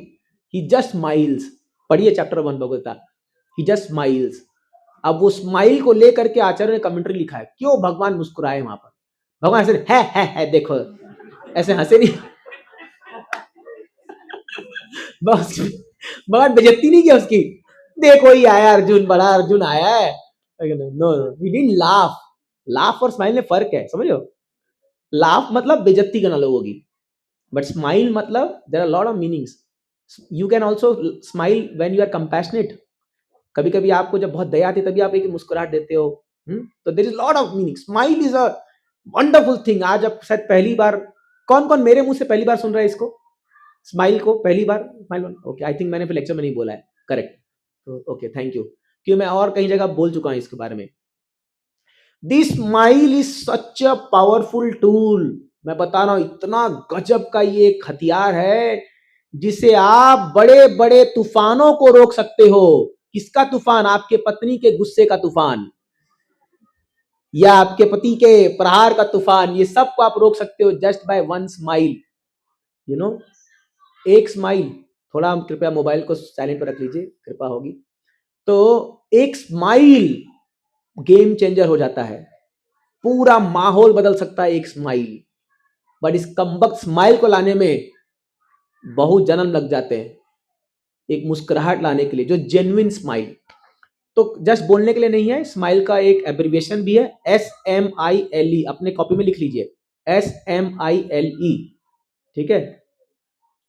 ही जस्ट स्माइल्स। पढ़िए चैप्टर 1 भगवता, ही जस्ट स्माइल्स। अब वो स्माइल को लेकर के आचार्य ने कमेंट्री लिखा है, क्यों भगवान मुस्कुराए वहां पर। भगवान ऐसे है देखो, ऐसे हंसे नहीं। बस भगवान बेइज्जती नहीं किया उसकी, देखो ही आया अर्जुन, बड़ा अर्जुन आया है। No, he didn't laugh. Laugh और स्माइल में फर्क है, समझ लो। लाफ मतलब बेइज्जती करना लोगों की, बट स्माइल मतलब there are lot of meanings. You can also smile when you are compassionate. कभी कभी आपको जब बहुत दया आती है तभी आप एक मुस्कुराहट देते हो। तो there is lot of meaning. Smile is a wonderful thing. आज आप शायद पहली बार, कौन कौन मेरे मुंह से पहली बार सुन रहा है इसको, स्माइल को पहली बार? स्माइल, ओके, आई थिंक मैंने फिर लेक्चर में नहीं बोला है, करेक्ट। तो ओके, थैंक यू, क्योंकि मैं और कई जगह बोल चुका हूं इसके बारे में। This smile is such a powerful tool. मैं बता रहा हूं, इतना गजब का ये एक हथियार है जिसे आप बड़े बड़े तूफानों को रोक सकते हो। किसका तूफान? आपके पत्नी के गुस्से का तूफान या आपके पति के प्रहार का तूफान, ये सब को आप रोक सकते हो just by one smile. You know, एक स्माइल। थोड़ा हम कृपया मोबाइल को साइलेंट पर रख लीजिए, कृपा होगी। तो एक स्माइल गेम चेंजर हो जाता है, पूरा माहौल बदल सकता है एक स्माइल। बट इस कमबख्त स्माइल को लाने में बहुत जन्म लग जाते हैं। एक मुस्कुराहट लाने के लिए, जो जेन्युइन स्माइल, तो जस्ट बोलने के लिए नहीं है, स्माइल का एक एब्रिविएशन भी है, SMILE, अपने कॉपी में लिख लीजिए, SMILE, ठीक है।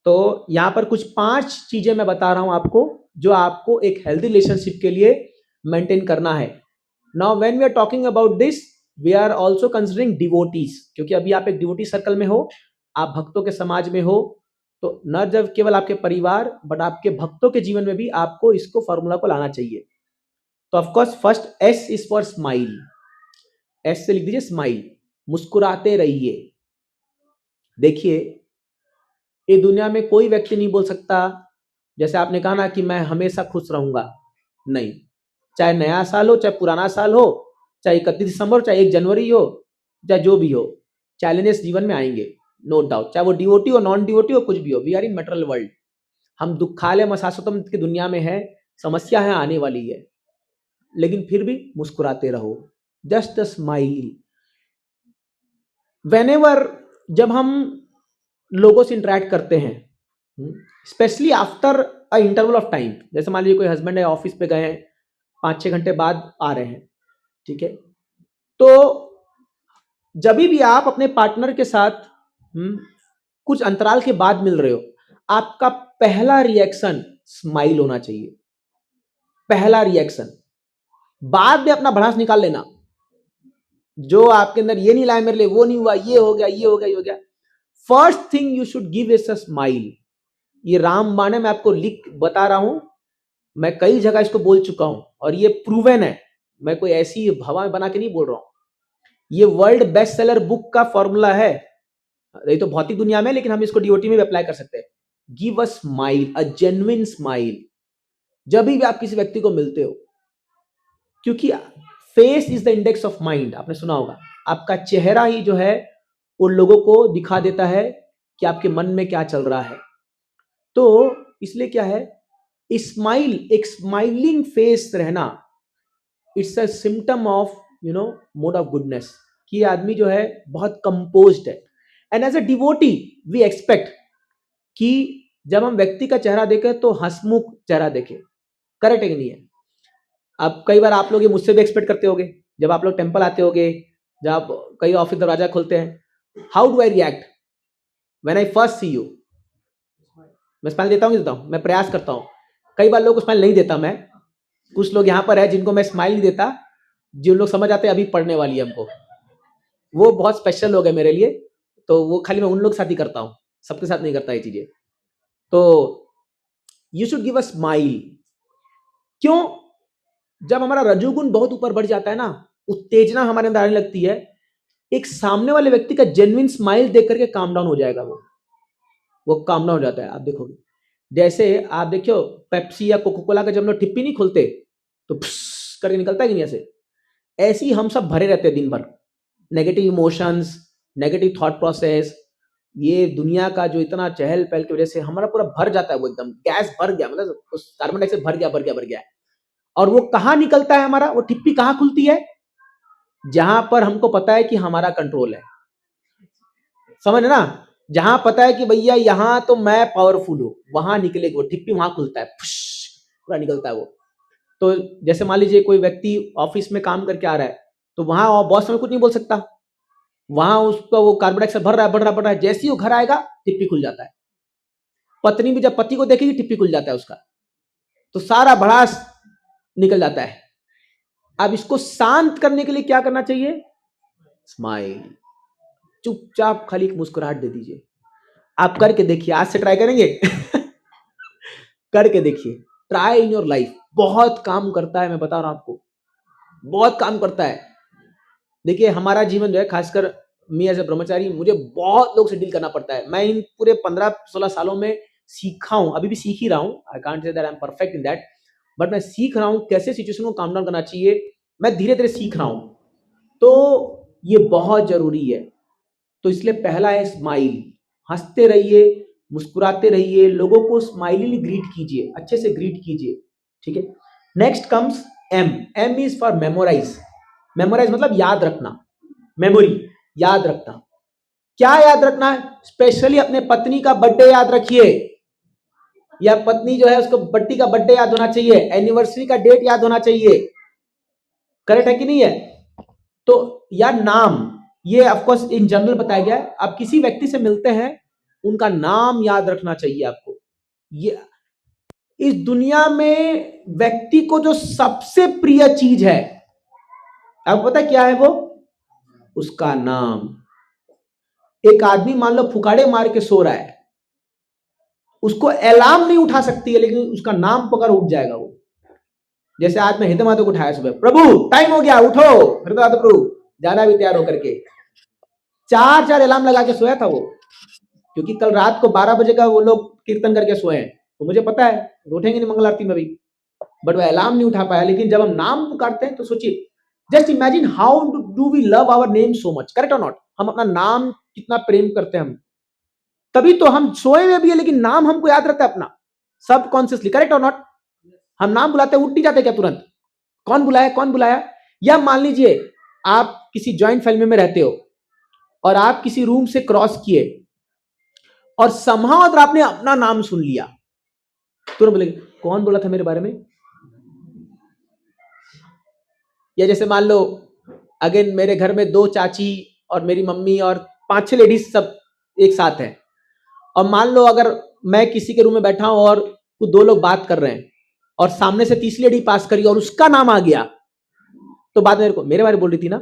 तो यहां पर कुछ 5 चीजें मैं बता रहा हूं आपको, जो आपको एक हेल्दी रिलेशनशिप के लिए मेंटेन करना है। Now when we are talking about this, we are also considering devotees, क्योंकि अभी आप एक डिवोटी सर्कल में हो, आप भक्तों के समाज में हो, तो न जब केवल आपके परिवार बट आपके भक्तों के जीवन में भी आपको इसको फॉर्मूला को लाना चाहिए। तो of course first S is for smile, S से लिख दीजिए स्माइल, मुस्कुराते रहिए। देखिए, ये दुनिया में कोई व्यक्ति नहीं बोल सकता, जैसे आपने कहा ना कि मैं हमेशा खुश रहूंगा, नहीं, चाहे नया साल हो, चाहे पुराना साल हो, चाहे 31 दिसंबर हो, चाहे 1 जनवरी हो, चाहे जो भी हो, चैलेंजेस जीवन में आएंगे, नो डाउट, चाहे वो डिवोटी हो, नॉन डिवोटी हो, कुछ भी हो। We are in material world, हम दुखालय मसासतम की दुनिया में है, समस्या है, आने वाली है, लेकिन फिर भी मुस्कुराते रहो, जस्ट अ स्माइल। व्हेनेवर जब हम लोगों से इंटरेक्ट करते हैं, specially after a interval of time, जैसे मान लीजिए कोई हस्बैंड है, ऑफिस पे गए हैं, 5-6 घंटे बाद आ रहे हैं, ठीक है, तो जब भी आप अपने पार्टनर के साथ कुछ अंतराल के बाद मिल रहे हो, आपका पहला रिएक्शन स्माइल होना चाहिए, पहला रिएक्शन। बाद में अपना भड़ास निकाल लेना, जो आपके अंदर ये नहीं लाया मेरे लिए, वो नहीं हुआ, ये हो गया, ये हो गया, ये हो गया। First thing you should give is a smile. ये रामबाण है, मैं आपको लिख बता रहा हूं, मैं कई जगह इसको बोल चुका हूं और ये प्रूवन है, मैं कोई ऐसी हवा बना के नहीं बोल रहा हूं, ये वर्ल्ड बेस्ट सेलर बुक का फॉर्मूला है। ये तो भौतिक दुनिया में, लेकिन हम इसको डीओटी में भी अप्लाई कर सकते हैं। Give a smile, a genuine smile, जब भी आप किसी व्यक्ति को मिलते हो, क्योंकि face is the index of mind, आपने सुना होगा, आपका चेहरा ही जो है वो लोगों को दिखा देता है कि आपके मन में क्या चल रहा है। तो इसलिए क्या है, स्माइल, एक स्माइलिंग फेस रहना, it's a symptom of mode of goodness, कि ये आदमी जो है बहुत कंपोज्ड है। And as a devotee we expect कि जब हम व्यक्ति का चेहरा देखें तो हंसमुख चेहरा देखें। करेक्ट है कि नहीं है? अब कई बार आप लोग ये मुझसे भी एक्सपेक्ट करते होगे, जब आप लोग टेंपल आते होगे, जब कई ऑफिस दरवाजा खोलते हैं, how do I react when I first see you? मैं स्माइल देता हूँ, देता हूँ, मैं प्रयास करता हूँ। कई बार लोग को स्माइल नहीं देता मैं, कुछ लोग यहाँ पर है जिनको मैं स्माइल नहीं देता, जिन लोग समझ आते हैं अभी पढ़ने वाली है हमको, वो बहुत स्पेशल लोग है मेरे लिए, तो वो खाली मैं उन लोग के साथ ही करता हूँ, सबके साथ नहीं करता ये चीजें। तो you should give a smile. क्यों? जब हमारा रजोगुण बहुत ऊपर बढ़ जाता है ना, उत्तेजना हमारे अंदर आने लगती है, एक सामने वाले व्यक्ति का जेन्युइन स्माइल देख करके काम डाउन हो जाएगा, वो काम डाउन हो जाता है। आप देखोगे, जैसे आप देखियो पेप्सी या कोका कोला का जब लोग ठिप्पी नहीं खोलते तो फुस करके निकलता है कि नहीं, ऐसे ही हम सब भरे रहते हैं दिन भर, negative emotions, negative thought process, ये दुनिया का जो इतना चहल पहल की वजह से हमारा पूरा भर जाता है, वो एकदम गैस भर गया, मतलब उस कार्बन डाइऑक्साइड भर गया। और वो कहाँ निकलता है हमारा, वो ठिप्पी कहाँ खुलती है? जहां पर हमको पता है कि हमारा कंट्रोल है, समझ ना, जहां पता है कि भैया यहां तो मैं पावरफुल हूं, वहां निकलेगी वो ठिप्पी, वहां खुलता है, पूरा निकलता है वो। तो जैसे मान लीजिए कोई व्यक्ति ऑफिस में काम करके आ रहा है, तो वहां बॉस में कुछ नहीं बोल सकता, वहां उसका वो कार्बन डाइऑक्साइड भर रहा है, जैसे ही वो घर आएगा ठिप्पी खुल जाता है। पत्नी भी जब पति को देखेगी ठिप्पी खुल जाता है उसका, तो सारा भड़ास निकल जाता है। अब इसको शांत करने के लिए क्या करना चाहिए? स्माइल, चुपचाप खाली एक मुस्कुराहट दे दीजिए। आप करके देखिए, आज से ट्राई करेंगे करके देखिए, ट्राई इन योर लाइफ, बहुत काम करता है, मैं बता रहा हूं आपको, बहुत काम करता है। देखिए हमारा जीवन जो है, खासकर मैं एज ए ब्रह्मचारी, मुझे बहुत लोग से डील करना पड़ता है। मैं इन पूरे 15-16 सालों में सीखा हूं, अभी भी सीख ही रहा हूं, I can't say that I am perfect in that, but मैं सीख रहा हूं कैसे सिचुएशन को काम डाउन करना चाहिए, मैं धीरे धीरे सीख रहा हूं, तो ये बहुत जरूरी है। तो इसलिए पहला है स्माइल, हंसते रहिए, मुस्कुराते रहिए, लोगों को स्माइलिंगली ग्रीट कीजिए, अच्छे से ग्रीट कीजिए, ठीक है। Next comes M is for memorize. Memorize मतलब याद रखना, मेमोरी, याद रखना। क्या याद रखना है? स्पेशली अपने पत्नी का बर्थडे याद रखिए, या पत्नी जो है उसको बट्टी का बर्थडे याद होना चाहिए, एनिवर्सरी का डेट याद होना चाहिए, करेक्ट है कि नहीं है? तो या नाम, ये ऑफ कोर्स इन जनरल बताया गया है। आप किसी व्यक्ति से मिलते हैं, उनका नाम याद रखना चाहिए आपको। ये इस दुनिया में व्यक्ति को जो सबसे प्रिय चीज है, आपको पता है क्या है वो? उसका नाम। एक आदमी मान लो फुकाड़े मार के सो रहा है, उसको अलार्म नहीं उठा सकती है, लेकिन उसका नाम पकड़ उठ जाएगा वो। जैसे आज मैं हित माता को उठाया सुबह, प्रभु टाइम हो गया उठो, हित माता प्रभु जाना भी तैयार होकर के, 4 अलार्म लगा के सोया था वो, क्योंकि कल रात को 12 बजे का वो लोग कीर्तन करके सोए हैं, तो मुझे पता है उठेंगे नहीं मंगल आरती में भी, बट वो अलार्म नहीं उठा पाया। लेकिन जब हम नाम पुकारते हैं तो सोचिए, just imagine how do we love our name so much, correct or not? हम अपना नाम कितना प्रेम करते हैं हम, तभी तो हम सोए हुए भी है लेकिन नाम हमको याद रहता है अपना सबकॉन्शियसली, करेक्ट और नॉट? हम नाम बुलाते हैं, उठ नहीं जाते क्या तुरंत? कौन बुलाया कौन बुलाया? या मान लीजिए आप किसी ज्वाइंट फैमिली में रहते हो और आप किसी रूम से क्रॉस किए और समहाउ अगर आपने अपना नाम सुन लिया, तुरंत बोलेंगे कौन बोला था मेरे बारे में? या जैसे मान लो अगेन मेरे घर में 2 चाची और मेरी मम्मी और 5-6 लेडीज सब एक साथ हैं, और मान लो अगर मैं किसी के रूम में बैठा हूं और कुछ 2 लोग बात कर रहे हैं और सामने से तीसरी लेडी पास करी और उसका नाम आ गया, तो बाद में मेरे बारे में बोल रही थी ना।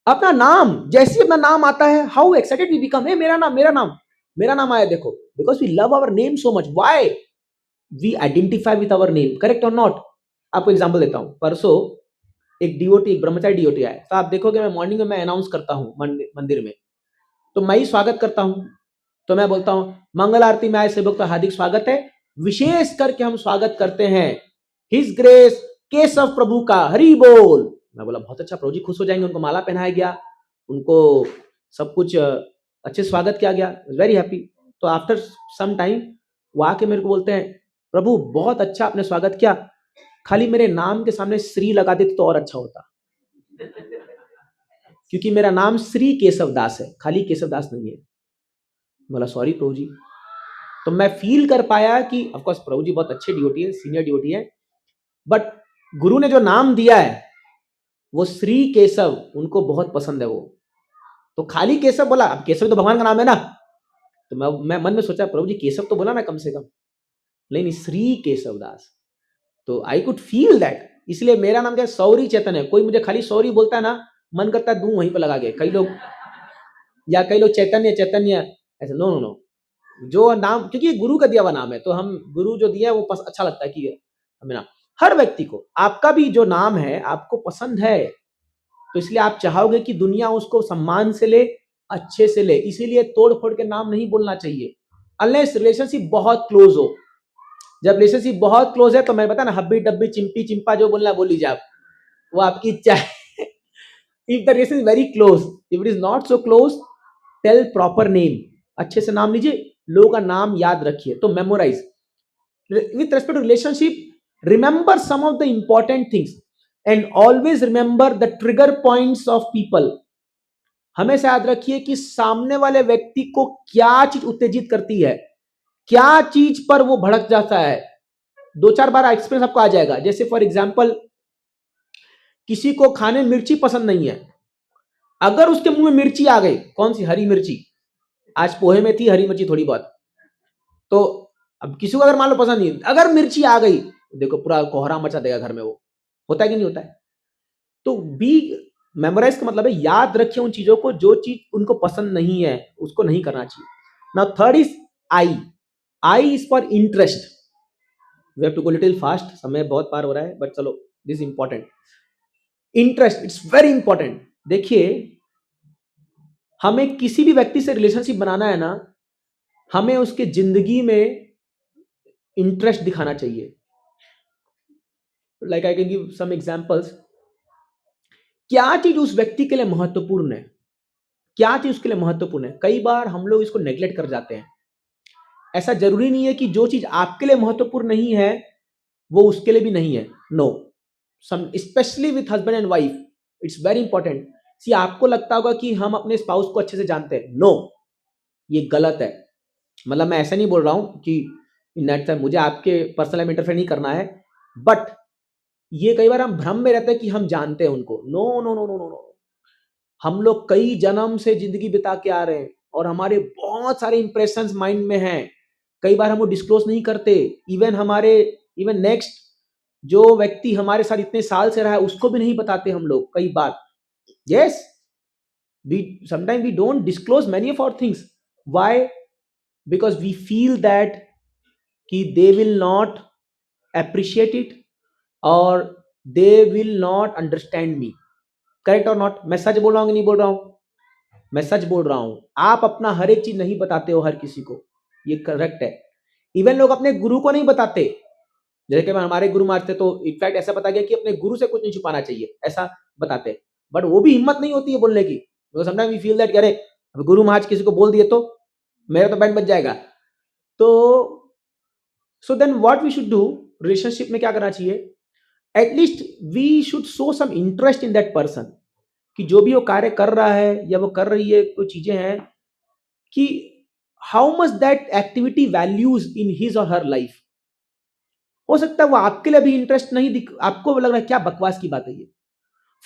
अपना नाम, जैसे अपना नाम आता है, हाउ एक्साइटेड वी बिकम, मेरा नाम मेरा नाम मेरा नाम आया देखो, because we love our name so much. Why? We identify with our name, correct or not? आपको एग्जांपल देता हूं, परसों एक डीओटी, एक ब्रह्मचारी डीओटी आया, तो आप देखोगे मैं मॉर्निंग में मैं अनाउंस करता हूं मंदिर में, तो मैं ही स्वागत करता हूं, तो मैं बोलता हूं मंगल आरती में आए सेवक का हार्दिक स्वागत है, विशेष करके हम स्वागत करते हैं हिज ग्रेस केशव प्रभु का, हरि बोल। मैं बोला बहुत अच्छा प्रभु जी खुश हो जाएंगे, उनको माला पहनाया गया, उनको सब कुछ अच्छे स्वागत किया गया, वेरी हैप्पी। तो आफ्टर सम टाइम वो आके मेरे को बोलते हैं प्रभु बहुत अच्छा आपने स्वागत किया, खाली मेरे नाम के सामने श्री लगा देते तो और अच्छा होता, क्योंकि मेरा नाम श्री केशव दास है, खाली केशव दास नहीं है। बोला सॉरी प्रभु जी। तो मैं फील कर पाया कि ऑफ कोर्स प्रभु जी बहुत अच्छे डीओटी है, सीनियर डीओटी है, बट गुरु ने जो नाम दिया है वो श्री केशव उनको बहुत पसंद है वो, तो खाली केशव बोला, अब केशव तो भगवान का नाम है ना, तो मैं मन में सोचा प्रभु जी केशव तो बोला ना कम से कम, नहीं श्री केशव दास, तो आई कुड फील दैट, इसलिए मेरा नाम क्या है, सौरी चैतन्य। कोई मुझे खाली सौरी बोलता है ना, मन करता है दूं वहीं पर लगा के, कई लोग चैतन्य चैतन्य ऐसे, नो नो नो, जो नाम, क्योंकि गुरु का दिया हुआ नाम है, तो हम गुरु जो दिया है वो अच्छा लगता है कि हमें नाम, हर व्यक्ति को आपका भी जो नाम है आपको पसंद है, तो इसलिए आप चाहोगे कि दुनिया उसको सम्मान से ले, अच्छे से ले, इसीलिए तोड़ फोड़ के नाम नहीं बोलना चाहिए, अनलेस रिलेशनशिप बहुत क्लोज हो। जब रिलेशनशिप बहुत क्लोज है तो मैं बता ना, हब्बी डब्बी चिंपी चिंपा जो बोलना बोल लीजिए आप, वो आपकी इच्छा है। If the relation is very close, if it is not so close, tell proper name, अच्छे से नाम लीजिए, लोगों का नाम याद रखिए, तो memorize. With respect to relationship, remember some of the important things and always remember the trigger points of people. हमेशा याद रखिए कि सामने वाले व्यक्ति को क्या चीज उत्तेजित करती है, क्या चीज पर वो भड़क जाता है। 2-4 बार एक्सपीरियंस आपको आ जाएगा। जैसे फॉर एग्जाम्पल, किसी को खाने में मिर्ची पसंद नहीं है, अगर उसके मुंह में मिर्ची आ गई, कौन सी, हरी मिर्ची, आज पोहे में थी हरी मिर्ची थोड़ी बहुत, तो अब किसी को अगर मान लो पसंद नहीं, अगर मिर्ची आ गई, देखो पूरा कोहरा मचा देगा घर में, वो होता है कि नहीं होता है? तो बी मेमोराइज का मतलब है याद रखिए उन चीजों को, जो चीज उनको पसंद नहीं है उसको नहीं करना चाहिए। Now third is I is for interest. We have to go little fast, समय बहुत पार हो रहा है, बट चलो this important. Interest, it's very important. देखिए, हमें किसी भी व्यक्ति से रिलेशनशिप बनाना है ना, हमें उसके जिंदगी में इंटरेस्ट दिखाना चाहिए। Like I can give some examples. क्या चीज उस व्यक्ति के लिए महत्वपूर्ण है, क्या चीज उसके लिए महत्वपूर्ण है, कई बार हम लोग इसको नेग्लेक्ट कर जाते हैं। ऐसा जरूरी नहीं है कि जो चीज आपके लिए महत्वपूर्ण नहीं है वो उसके लिए भी नहीं है, no. Some specially with husband and wife, it's very important. See, आपको लगता होगा कि हम अपने स्पाउस को अच्छे से जानते हैं, नो, ये गलत है। मतलब मैं ऐसा नहीं बोल रहा हूं कि इन दैट सेंस मुझे आपके पर्सनल लाइफ में इंटरफेयर नहीं करना है, बट ये कई बार हम भ्रम में रहते हैं कि हम जानते हैं उनको। No no no no no no, हम लोग कई जन्म से जिंदगी बिता के आ रहे हैं और हमारे बहुत सारे इंप्रेशंस माइंड में हैं। कई बार हम वो डिस्क्लोज नहीं करते। इवन नेक्स्ट जो व्यक्ति हमारे साथ इतने साल से रहा है उसको भी नहीं बताते हम लोग कई बार। Yes, we sometimes we don't disclose many of our things. Why? Because we feel that कि they will not appreciate it or they will not understand me. Correct or not? मैं सच बोल रहा हूं कि नहीं बोल रहा हूं? मैं सच बोल रहा हूं। आप अपना हर एक चीज नहीं बताते हो हर किसी को, ये करेक्ट है। इवन लोग अपने गुरु को नहीं बताते। जैसे कि हमारे गुरु महाराज थे तो इनफैक्ट ऐसा पता गया कि अपने गुरु से कुछ नहीं छुपाना चाहिए, ऐसा बताते। बट वो भी हिम्मत नहीं होती है बोलने की। समटाइम वी फील दैट अरे गुरु महाराज किसी को बोल दिए तो मेरा तो बैंड बज जाएगा। तो so then what we should do, relationship में क्या करना चाहिए? At least we should show some interest in that person, कि जो भी वो कार्य कर रहा है या वो कर रही है, कोई चीजें हैं कि how much that activity values in his और हर लाइफ। हो सकता है वो आपके लिए भी इंटरेस्ट नहीं आपको लग रहा है क्या बकवास की बात है ये।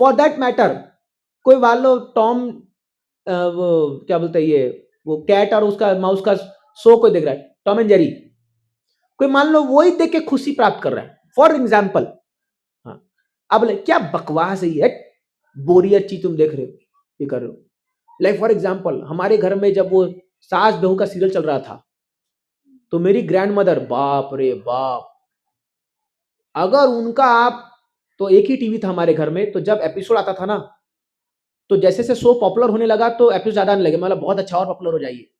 फॉर दैट मैटर कोई मान लो टॉम वो क्या बोलते हैं ये वो कैट और उसका माउस का शो कोई देख रहा है, टॉम एंड जेरी, कोई मान लो वो ही देख के खुशी प्राप्त कर रहा है फॉर एग्जाम्पल। हाँ, अब क्या बकवास है ये, बोरियत चीज तुम देख रहे हो, ये कर रहे हो। लाइक फॉर एग्जाम्पल हमारे घर में जब वो सास बहू का सीरियल चल रहा था तो मेरी ग्रैंड मदर, बाप रे बाप, अगर उनका आप तो एक ही टीवी था हमारे घर में, तो जब एपिसोड आता था ना तो जैसे से शो पॉपुलर होने लगा तो एपिसोड ज्यादा आने लगे, मतलब बहुत अच्छा और पॉपुलर हो जाइए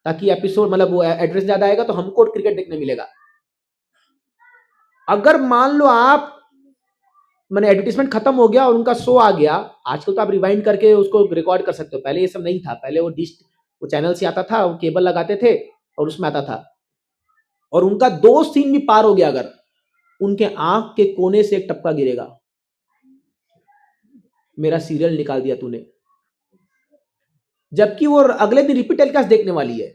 ताकि एपिसोड मतलब वो एड्रेस ज्यादा आएगा तो हमको क्रिकेट देखने मिलेगा। अगर मान लो आप मैंने एडवर्टीजमेंट खत्म हो गया और उनका शो आ गया, आजकल तो आप रिवाइंड करके उसको रिकॉर्ड कर सकते हो, पहले ये सब नहीं था। पहले वो डिश वो चैनल से आता था, वो केबल लगाते थे और उसमें आता था, और उनका 2 सीन भी पार हो गया अगर उनके आंख के कोने से एक टपका गिरेगा, मेरा सीरियल निकाल दिया तूने। जबकि वो अगले दिन रिपीट टेलीकास्ट देखने वाली है।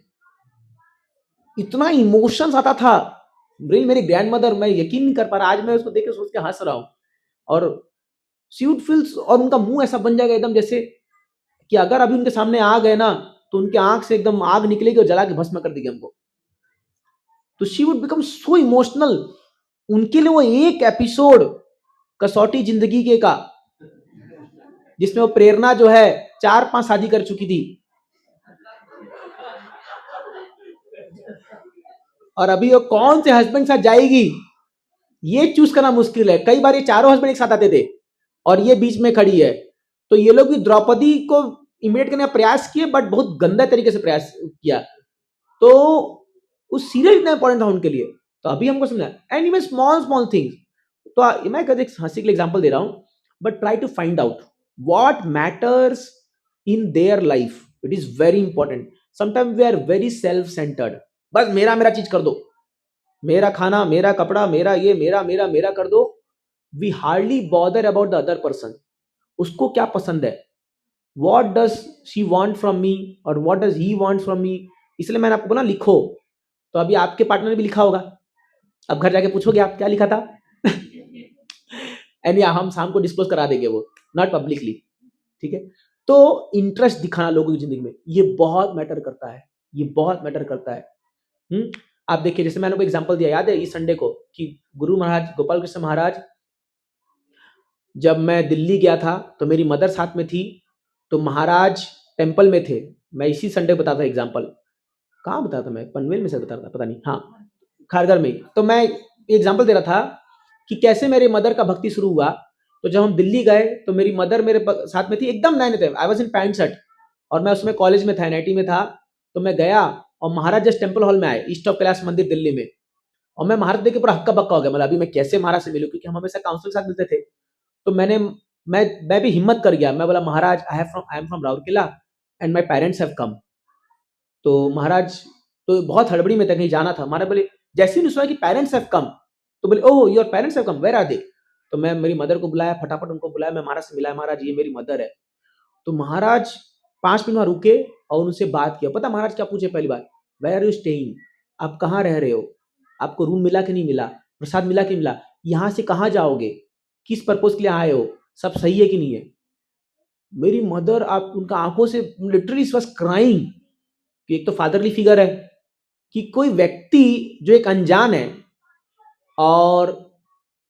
इतना इमोशंस आता था। मेरी ग्रैंड मदर, मैं यकीन नहीं कर पा रहा, आज मैं उसको देख के सोच के हंस रहा हूं। और स्वीट फील्स, और उनका मुंह ऐसा बन जाएगा एकदम जैसे कि अगर अभी उनके सामने आ गए ना तो उनके आंख से एकदम आग निकलेगी और जला के भस्म कर देगी हमको। तो she would become so emotional. उनके लिए वो एक एपिसोड कसौटी जिंदगी के का, जिसमें वो प्रेरणा जो है 4-5 शादी कर चुकी थी और अभी वो कौन से हस्बैंड के साथ जाएगी ये चूज करना मुश्किल है। कई बार ये चारों हस्बैंड एक साथ आते थे और ये बीच में खड़ी है। तो ये लोग भी द्रौपदी को इमिटेट करने का प्रयास किए, बट बहुत गंदा तरीके से प्रयास किया। तो उस सीरियल इतना इंपॉर्टेंट था उनके लिए। तो अभी हमको समझना, and even small small things. तो मैं एक हंसी के लिए एग्जांपल दे रहा हूं, but try to find out what matters in their life. It is very important. Sometimes we are very self centred. बस मेरा मेरा चीज कर दो, मेरा खाना, मेरा कपड़ा, मेरा ये, मेरा मेरा मेरा कर दो। We hardly bother about the other person. उसको क्या पसंद है, what does she want from me और what does he want from me. इसलिए मैंने आपको बोला लिखो। तो अभी आपके पार्टनर ने भी लिखा होगा, अब घर जाके पूछोगे आप क्या लिखा था एंड या हम शाम को डिस्क्लोज करा देंगे वो, नॉट पब्लिकली, ठीक है। तो इंटरेस्ट दिखाना लोगों की जिंदगी में, ये बहुत मैटर करता है, ये बहुत मैटर करता है। आप देखिए, जैसे मैंने को एग्जांपल दिया, याद है इस संडे को, कि गुरु महाराज गोपाल कृष्ण महाराज, जब मैं दिल्ली गया था तो मेरी मदर साथ में थी, तो महाराज टेम्पल में थे। मैं इसी संडे को बताता एग्जांपल, कहाँ बताया था मैं, पनवेल में से बता रहा था, पता नहीं, हाँ खारघर में। तो मैं एग्जांपल दे रहा था कि कैसे मेरे मदर का भक्ति शुरू हुआ। तो जब हम दिल्ली गए तो मेरी मदर मेरे साथ में थी, एकदम नए थे, I was in pant shirt, और मैं उसमें कॉलेज में था, एनआईटी में था। तो मैं गया और महाराज जस्ट टेम्पल हॉल में आए, ईस्ट ऑफ कैलाश मंदिर दिल्ली में, और मैं महाराज देख के पूरा हक्का बक्का हो गया। मतलब अभी मैं कैसे महाराज से मिलूं, क्योंकि हम हमेशा काउंसिल के साथ मिलते थे। तो मैं भी हिम्मत कर गया, मैं बोला Maharaj I am from Rourkela and my parents have come. तो महाराज तो बहुत हड़बड़ी में था, कहीं जाना था। महाराज बोले, जैसे ही सुना कि पेरेंट्स हैव कम, तो बोले oh your parents have come, where are they. तो मैं मेरी मदर को बुलाया, फटाफट उनको बुलाया, मैं महाराज से मिला, महाराज ये मेरी मदर है। तो महाराज 5 मिनट वहां रुके और उनसे बात किया। पता महाराज क्या पूछे पहली बार, वेयर आर यू स्टेइंग, आप कहाँ रह रहे हो। आपको रूम मिला कि नहीं मिला, प्रसाद मिला कि नहीं मिला, यहाँ से कहाँ जाओगे, किस पर्पज के लिए आए हो, सब सही है कि नहीं है। मेरी मदर, आप उनका आंखों से लिटरली वाज क्राइंग कि एक तो फादरली फिगर है कि कोई व्यक्ति जो एक अनजान है और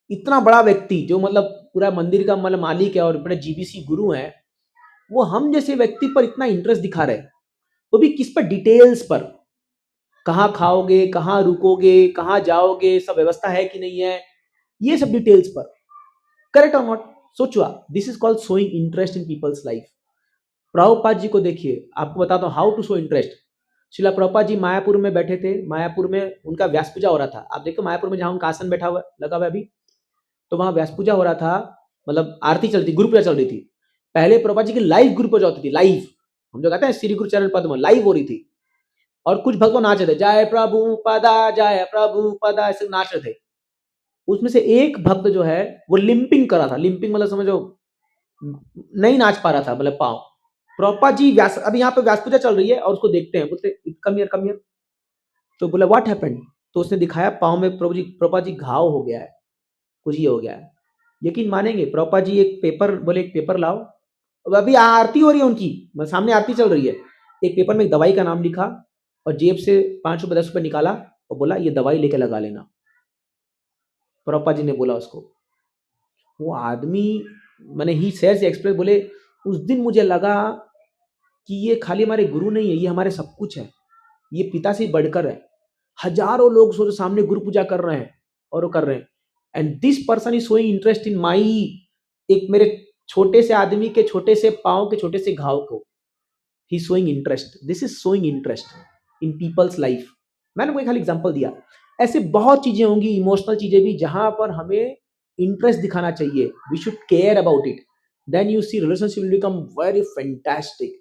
इतना बड़ा व्यक्ति जो मतलब पूरा मंदिर का मतलब मालिक है और बड़े जीबीसी गुरु हैं, वो हम जैसे व्यक्ति पर इतना इंटरेस्ट दिखा रहे, वो भी किस पर, डिटेल्स पर, कहाँ खाओगे, कहाँ रुकोगे, कहाँ जाओगे, सब व्यवस्था है कि नहीं है, ये सब डिटेल्स पर। करेक्ट और नॉट, सोचो आप, this is called showing interest in people's life. Prabhupada ji को देखिए, आपको बताता हूँ हाउ टू शो इंटरेस्ट। शिला प्रभुपाद जी मायापुर में बैठे थे, मायापुर में उनका व्यास पूजा हो रहा था। आप देखो मायापुर में जहाँ उनका आसन बैठा हुआ लगा हुआ अभी, तो वहां व्यास पूजा हो रहा था, मतलब आरती चलती, गुरु पूजा चल रही थी। पहले प्रभुपाद जी की लाइव गुरु पूजा होती थी, लाइव, हम जो कहते हैं श्री गुरु चरण पद्म, लाइव हो रही थी। और कुछ भक्त नाच रहे थे, जय प्रभु पदा, जय प्रभु पदा, ऐसे नाच रहे थे। उसमें से एक भक्त जो है वो लिंपिंग कर रहा था, लिंपिंग मतलब समझो नहीं नाच पा रहा था, मतलब पाँव। प्रभुपाद जी व्यास, अभी यहाँ पे व्यास पूजा चल रही है और उसको देखते हैं, बोलते कम हियर कम हियर। तो बोला व्हाट हैपेंड, तो उसने दिखाया पाँव में प्रभुपाद जी घाव हो गया है, कुछ ये हो गया है। यकीन मानेंगे, प्रभुपाद जी एक पेपर बोले, एक पेपर लाओ, अब अभी आरती हो रही है उनकी, सामने आरती चल रही है, एक पेपर में एक दवाई का नाम लिखा और जेब से 5 रुपए 10 रुपए निकाला और बोला ये दवाई लेके लगा लेना। प्रभुपाद जी ने बोला उसको, वो आदमी, मैंने ही शेयर से एक्सप्रेस बोले, उस दिन मुझे लगा कि ये खाली हमारे गुरु नहीं है, ये हमारे सब कुछ है, ये पिता से बढ़कर है। हजारों लोग सोचो सामने गुरु पूजा कर रहे हैं और वो कर रहे हैं, and this person is showing interest in my, एक मेरे छोटे से आदमी के छोटे से पांव के छोटे से घाव को, he showing interest. This is showing interest in people's life. मैंने कोई खाली एग्जांपल दिया, ऐसे बहुत चीजें होंगी, इमोशनल चीजें भी, जहां पर हमें इंटरेस्ट दिखाना चाहिए, we should care about it, then you see relationship will become very fantastic.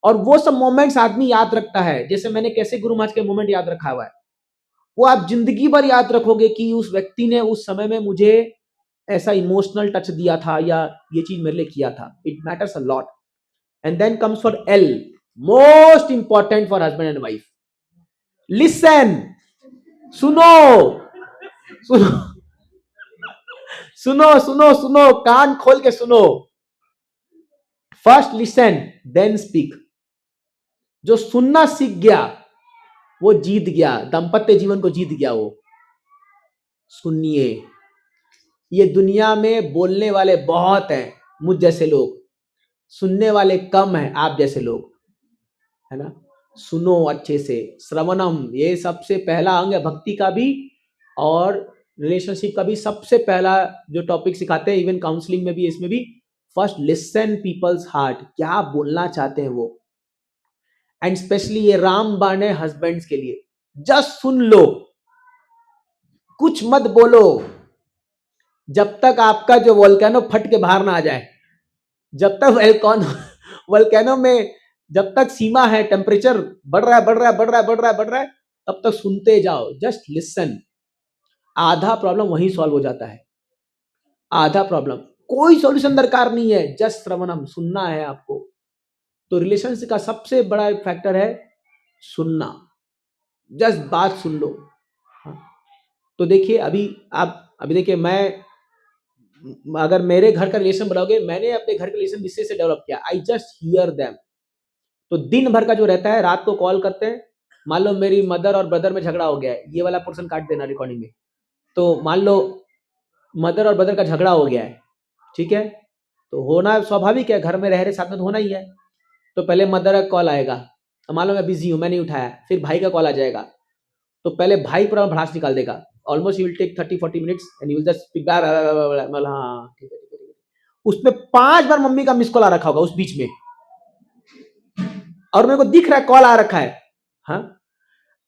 और वो सब मोमेंट्स आदमी याद रखता है, जैसे मैंने कैसे गुरु महाराज के मोमेंट याद रखा हुआ है, वो आप जिंदगी भर याद रखोगे कि उस व्यक्ति ने उस समय में मुझे ऐसा इमोशनल टच दिया था या ये चीज मेरे लिए किया था। It matters a lot. And then comes for L, most important for husband and wife, listen, सुनो सुनो सुनो सुनो सुनो, कान खोल के सुनो। First listen then speak. जो सुनना सीख गया वो जीत गया, दाम्पत्य जीवन को जीत गया वो। सुनिए, ये दुनिया में बोलने वाले बहुत हैं, मुझ जैसे लोग, सुनने वाले कम हैं, आप जैसे लोग, है ना। सुनो अच्छे से, श्रवणम, ये सबसे पहला अंग है भक्ति का भी और रिलेशनशिप का भी। सबसे पहला जो टॉपिक सिखाते हैं, इवन काउंसलिंग में भी, इसमें भी, फर्स्ट लिसन पीपल्स हार्ट, क्या बोलना चाहते हैं वो। एंड स्पेशली ये रामबाण है हस्बैंड्स के लिए, जस्ट सुन लो, कुछ मत बोलो, जब तक आपका जो वोल्केनो फट के बाहर ना आ जाए, जब तक वोल्केनो में जब तक सीमा है, टेम्परेचर बढ़ रहा है बढ़ रहा है बढ़ रहा है बढ़ रहा है बढ़ रहा है, तब तक सुनते जाओ, जस्ट लिसन। आधा प्रॉब्लम वहीं सॉल्व हो जाता है, आधा प्रॉब्लम, कोई सॉल्यूशन दरकार नहीं है, जस्ट श्रवणम, सुनना है आपको। तो रिलेशनशिप का सबसे बड़ा फैक्टर है सुनना, जस्ट बात सुन लो। हाँ। तो देखिए अभी देखिए, मैं अगर मेरे घर का रिलेशन बनाओगे, मैंने अपने घर का रिलेशन किससे से डेवलप किया, आई जस्ट हियर देम। तो दिन भर का जो रहता है, रात को कॉल करते हैं, मान लो मेरी मदर और ब्रदर में झगड़ा हो गया है, ये वाला पोर्शन काट देना रिकॉर्डिंग में। तो मान लो मदर और ब्रदर का झगड़ा हो गया है, ठीक है, तो होना स्वाभाविक है, घर में रह रहे साथ में तो होना ही है। तो पहले मदर का कॉल आएगा, तो मान लो मैं बिजी हूं, मैं नहीं उठाया, फिर भाई का कॉल आ जाएगा, तो पहले भाई पूरा भड़ास निकाल देगा, almost you will take 30-40 minutes and you will just speak, हाँ ठीक है ठीक है। उसमें 5 बार मम्मी का मिस कॉल आ रखा होगा उस बीच में, और मेरे को दिख रहा है कॉल आ रखा है। हाँ,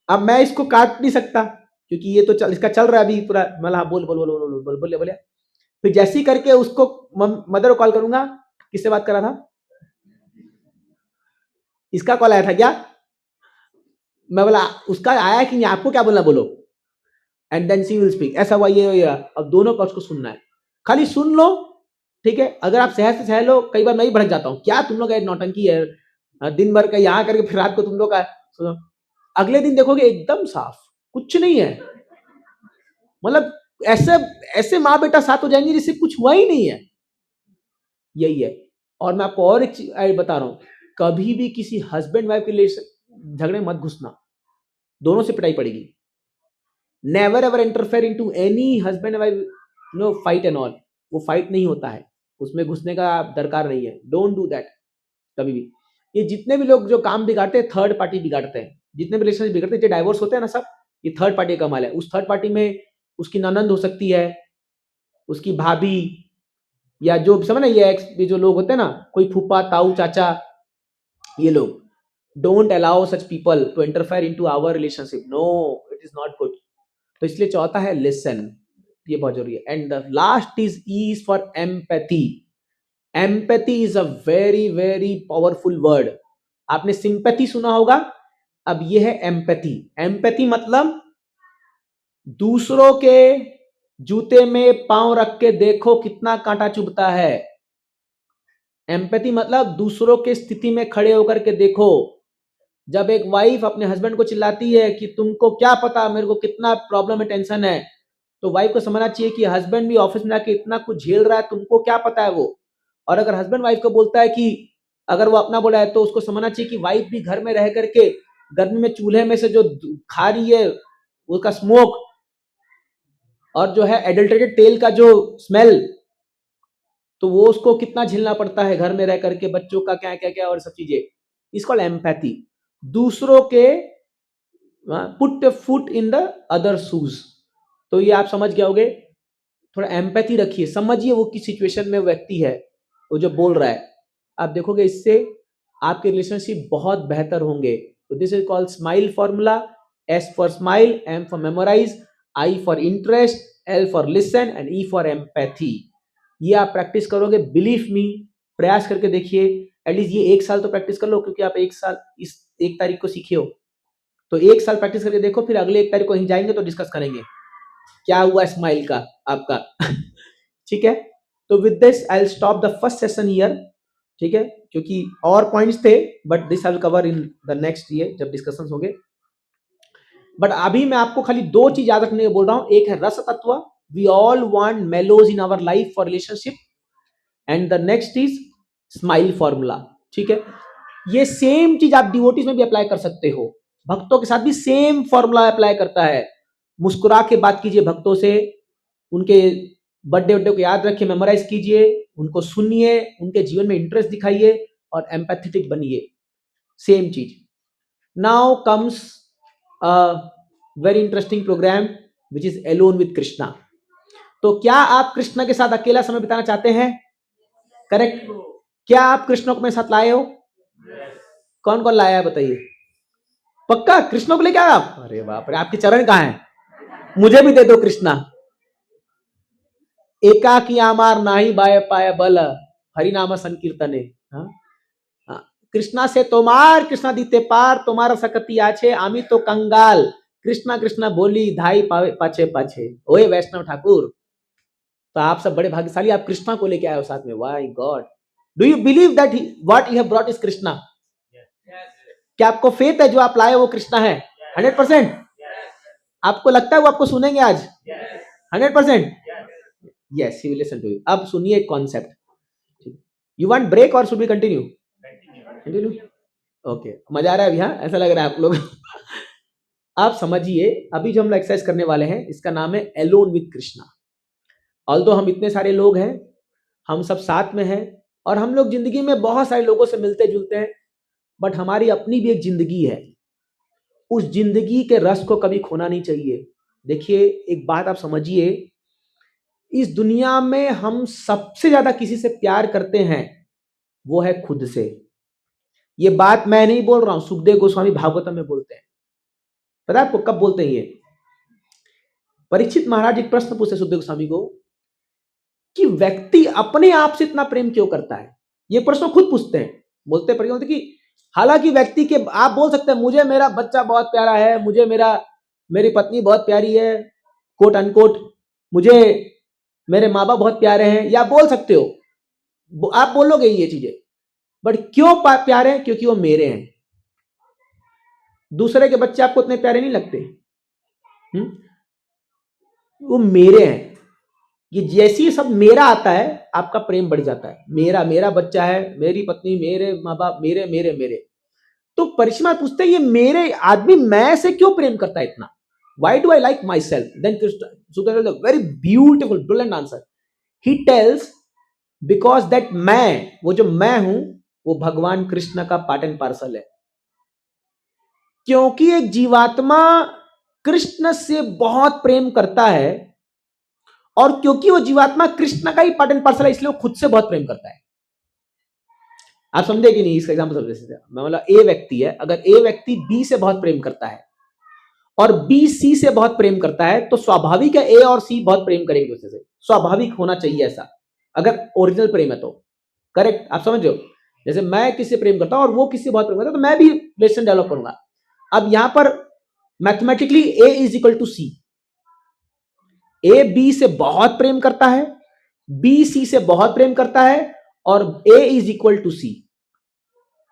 अब मैं इसको काट नहीं सकता क्योंकि ये तो इसका चल रहा है अभी पूरा, मतलब हाँ बोल बोल बोल बोल बोल बोल बोले। फिर जैसे ही करके उसको मदर को कॉल करूंगा, किससे बात कर रहा था, इसका कॉल आया था क्या, मैं बोला उसका आया कि नहीं, आपको क्या बोलना बोलो, and then she will speak, ऐसा हुआ ये हुआ। अब दोनों पक्ष को सुनना है, खाली सुन लो, ठीक है। अगर आप सहज से सह लो, कई बार मैं ही भड़क जाता हूँ, क्या तुम लोग नौटंकी है, दिन भर का यहाँ करके फिर रात को तुम लोग का, अगले दिन देखोगे एकदम साफ, कुछ नहीं है, मतलब ऐसे ऐसे माँ बेटा साथ हो जाएंगे जिससे कुछ हुआ ही नहीं है, यही है। और मैं आपको और एक चीज बता रहा हूं, कभी भी किसी हस्बैंड वाइफ के रिलेशन झगड़े मत घुसना, दोनों से पिटाई पड़ेगी। Never ever interfere into any husband wife no fight and all, वो फाइट नहीं होता है, उसमें घुसने का दरकार नहीं है, डोंट डू दैट कभी भी। ये जितने भी लोग जो काम बिगाड़ते हैं थर्ड पार्टी बिगाड़ते हैं, जितने भी रिलेशन बिगड़ते हैं, जो डाइवोर्स होते हैं ना सब, ये थर्ड पार्टी का कमाल है। उस थर्ड पार्टी में उसकी ननंद हो सकती है, उसकी भाभी, या जो समझ ना ये जो लोग होते हैं ना, कोई फूफा ताऊ चाचा, ये लोग। Don't allow such people to interfere into our relationship, no it is not good. तो इसलिए चौथा है लिसन, ये बहुत जरूरी है। And the last is for empathy. Empathy is a very very powerful word. आपने सिंपैथी सुना होगा, अब ये है एम्पैथी। एम्पैथी मतलब दूसरों के जूते में पांव रख के देखो कितना कांटा चुभता है। एम्पैथी मतलब दूसरों के स्थिति में खड़े होकर के देखो। जब एक वाइफ अपने हस्बैंड को चिल्लाती है कि तुमको क्या पता मेरे को कितना प्रॉब्लम है, टेंशन है, तो वाइफ को समझना चाहिए कि हस्बैंड भी ऑफिस में आके इतना कुछ झेल रहा है, तुमको क्या पता है वो। और अगर हस्बैंड वाइफ को बोलता है कि अगर वो अपना बोला है, तो उसको समझना चाहिए कि वाइफ भी घर में रह करके गर्मी में चूल्हे में से जो खा रही है उसका स्मोक, और जो है एडल्टरेटेड तेल का जो स्मेल, तो वो उसको कितना झेलना पड़ता है घर में रह करके, बच्चों का क्या क्या क्या और सब चीजें। इसको एम्पैथी। दूसरों के put foot in the other shoes, तो ये आप समझ गए होगे। थोड़ा एम्पैथी रखिए, समझिए वो किस सिचुएशन में व्यक्ति है, वो जो बोल रहा है। आप देखोगे इससे आपके रिलेशनशिप बहुत बेहतर होंगे। तो this is called smile formula. S for smile, M for memorize, I for interest, L for listen and E for empathy. ये आप प्रैक्टिस करोगे, बिलीव मी, प्रयास करके देखिए। एटलीस्ट ये 1 साल तो प्रैक्टिस कर लो, क्योंकि आप 1 साल इस 1 तारीख को सीखे हो, तो 1 साल प्रैक्टिस करके देखो, फिर अगले 1 तारीख को यहीं जाएंगे तो डिस्कस करेंगे क्या हुआ स्माइल का आपका। ठीक है, तो with this I will stop the first session here. ठीक है, क्योंकि और पॉइंट्स थे, but this I will cover in the next year जब डिस्कशंस होंगे। बट अभी मैं आपको खाली 2 चीज याद रखने को बोल रहा हूं। एक है रस तत्व, we all want mellows in our life for relationship, and the next is smile formula. ठीक है, ये सेम चीज आप डिवोटीज में भी अप्लाई कर सकते हो, भक्तों के साथ भी सेम फॉर्मूला अप्लाई करता है। मुस्कुरा के बात कीजिए भक्तों से, उनके बर्थडे वड्डे को याद रखिए, मेमोराइज कीजिए, उनको सुनिए, उनके जीवन में इंटरेस्ट दिखाइए और एम्पैथेटिक बनिए। सेम चीज। Now comes a very interesting programme which is alone with Krishna. तो क्या आप कृष्ण के साथ अकेला समय बिताना चाहते हैं? करेक्ट। क्या आप कृष्ण को अपने साथ लाए हो? कौन कौन लाया है बताइए? पक्का कृष्ण को लेके आए आप? अरे बाप रे, आपके चरण कहां हैं? मुझे भी दे दो कृष्णा। एकाकी आमार नाही बाय पाय बल, हरिनाम संकीर्तने। हाँ? हाँ। कृष्णा से तोमार कृष्णा दीते पार, तुम्हारा सकती आछे आमी तो कंगाल, कृष्णा कृष्णा बोली धाई पाछे पाछे। ओए वैष्णव ठाकुर, तो आप सब बड़े भाग्यशाली, आप कृष्णा को लेके आए हो साथ में। Y God, do you believe that what you have brought is Krishna? क्या आपको फेथ है जो आप लाए वो कृष्णा है? 100%? आपको लगता है वो आपको सुनेंगे आज? 100%? Yes, he will listen to you. अब सुनिए concept. You want break or should we continue? Continue, okay. मजा आ रहा है अभी? हाँ, ऐसा लग रहा है आप लोग। आप समझिए, अभी जो हम एक्सरसाइज करने वाले हैं इसका नाम है एलोन विद कृष्णा। ऑल्दो हम इतने सारे लोग हैं, हम सब साथ में हैं, और हम लोग जिंदगी में बहुत सारे लोगों से मिलते जुलते हैं, बट हमारी अपनी भी एक जिंदगी है। उस जिंदगी के रस को कभी खोना नहीं चाहिए। देखिए, एक बात आप समझिए, इस दुनिया में हम सबसे ज्यादा किसी से प्यार करते हैं, वो है खुद से। ये बात मैं नहीं बोल रहा हूं, सुखदेव गोस्वामी भागवतम में बोलते हैं। पता है आपको कब बोलते हैं ये? परीक्षित महाराज एक प्रश्न पूछते सुखदेव गोस्वामी को कि व्यक्ति अपने आप से इतना प्रेम क्यों करता है। ये प्रश्न खुद पूछते हैं। बोलते कि हालांकि व्यक्ति के, आप बोल सकते हैं मुझे मेरा बच्चा बहुत प्यारा है, मुझे मेरी पत्नी बहुत प्यारी है, कोट अनकोट, मुझे मेरे माँ बाप बहुत प्यारे हैं, या बोल सकते हो, आप बोलोगे ये चीजें, बट क्यों प्यारे हैं? क्योंकि वो मेरे हैं। दूसरे के बच्चे आपको उतने प्यारे नहीं लगते। वो मेरे हैं। ये जैसे ही सब मेरा आता है आपका प्रेम बढ़ जाता है। मेरा मेरा बच्चा है, मेरी पत्नी, मेरे माँ बाप, मेरे मेरे मेरे। तो परिश्रमा पूछते हैं ये मेरे आदमी मैं से क्यों प्रेम करता है इतना? Why do I like myself? Then Sukadeva tells a very beautiful, brilliant answer. He tells because that मैं, वो जो मैं हूं, वो भगवान कृष्ण का पार्ट एंड पार्सल है। क्योंकि एक जीवात्मा कृष्ण से बहुत प्रेम करता है, और क्योंकि वो जीवात्मा कृष्ण का ही पार्ट एंड पार्सल है, इसलिए वो खुद से बहुत प्रेम करता है। आप समझे कि नहीं? इसका एग्जाम्पल समझ सकते हैं। मैं बोला ए व्यक्ति है, अगर ए व्यक्ति बी से बहुत प्रेम करता है और बी सी से बहुत प्रेम करता है, तो स्वाभाविक है ए और सी बहुत प्रेम करेंगे दूसरे से। स्वाभाविक होना चाहिए ऐसा, अगर ओरिजिनल प्रेम है तो। करेक्ट? आप समझ रहे हो? जैसे मैं किसी से प्रेम करता हूं और वो किसी से बहुत प्रेम करता है, तो मैं भी रिलेशन डेवलप करूंगा। अब यहां पर mathematically A is equal to C. A B से बहुत प्रेम करता है, बी सी से बहुत प्रेम करता है, और ए इज इक्वल टू सी।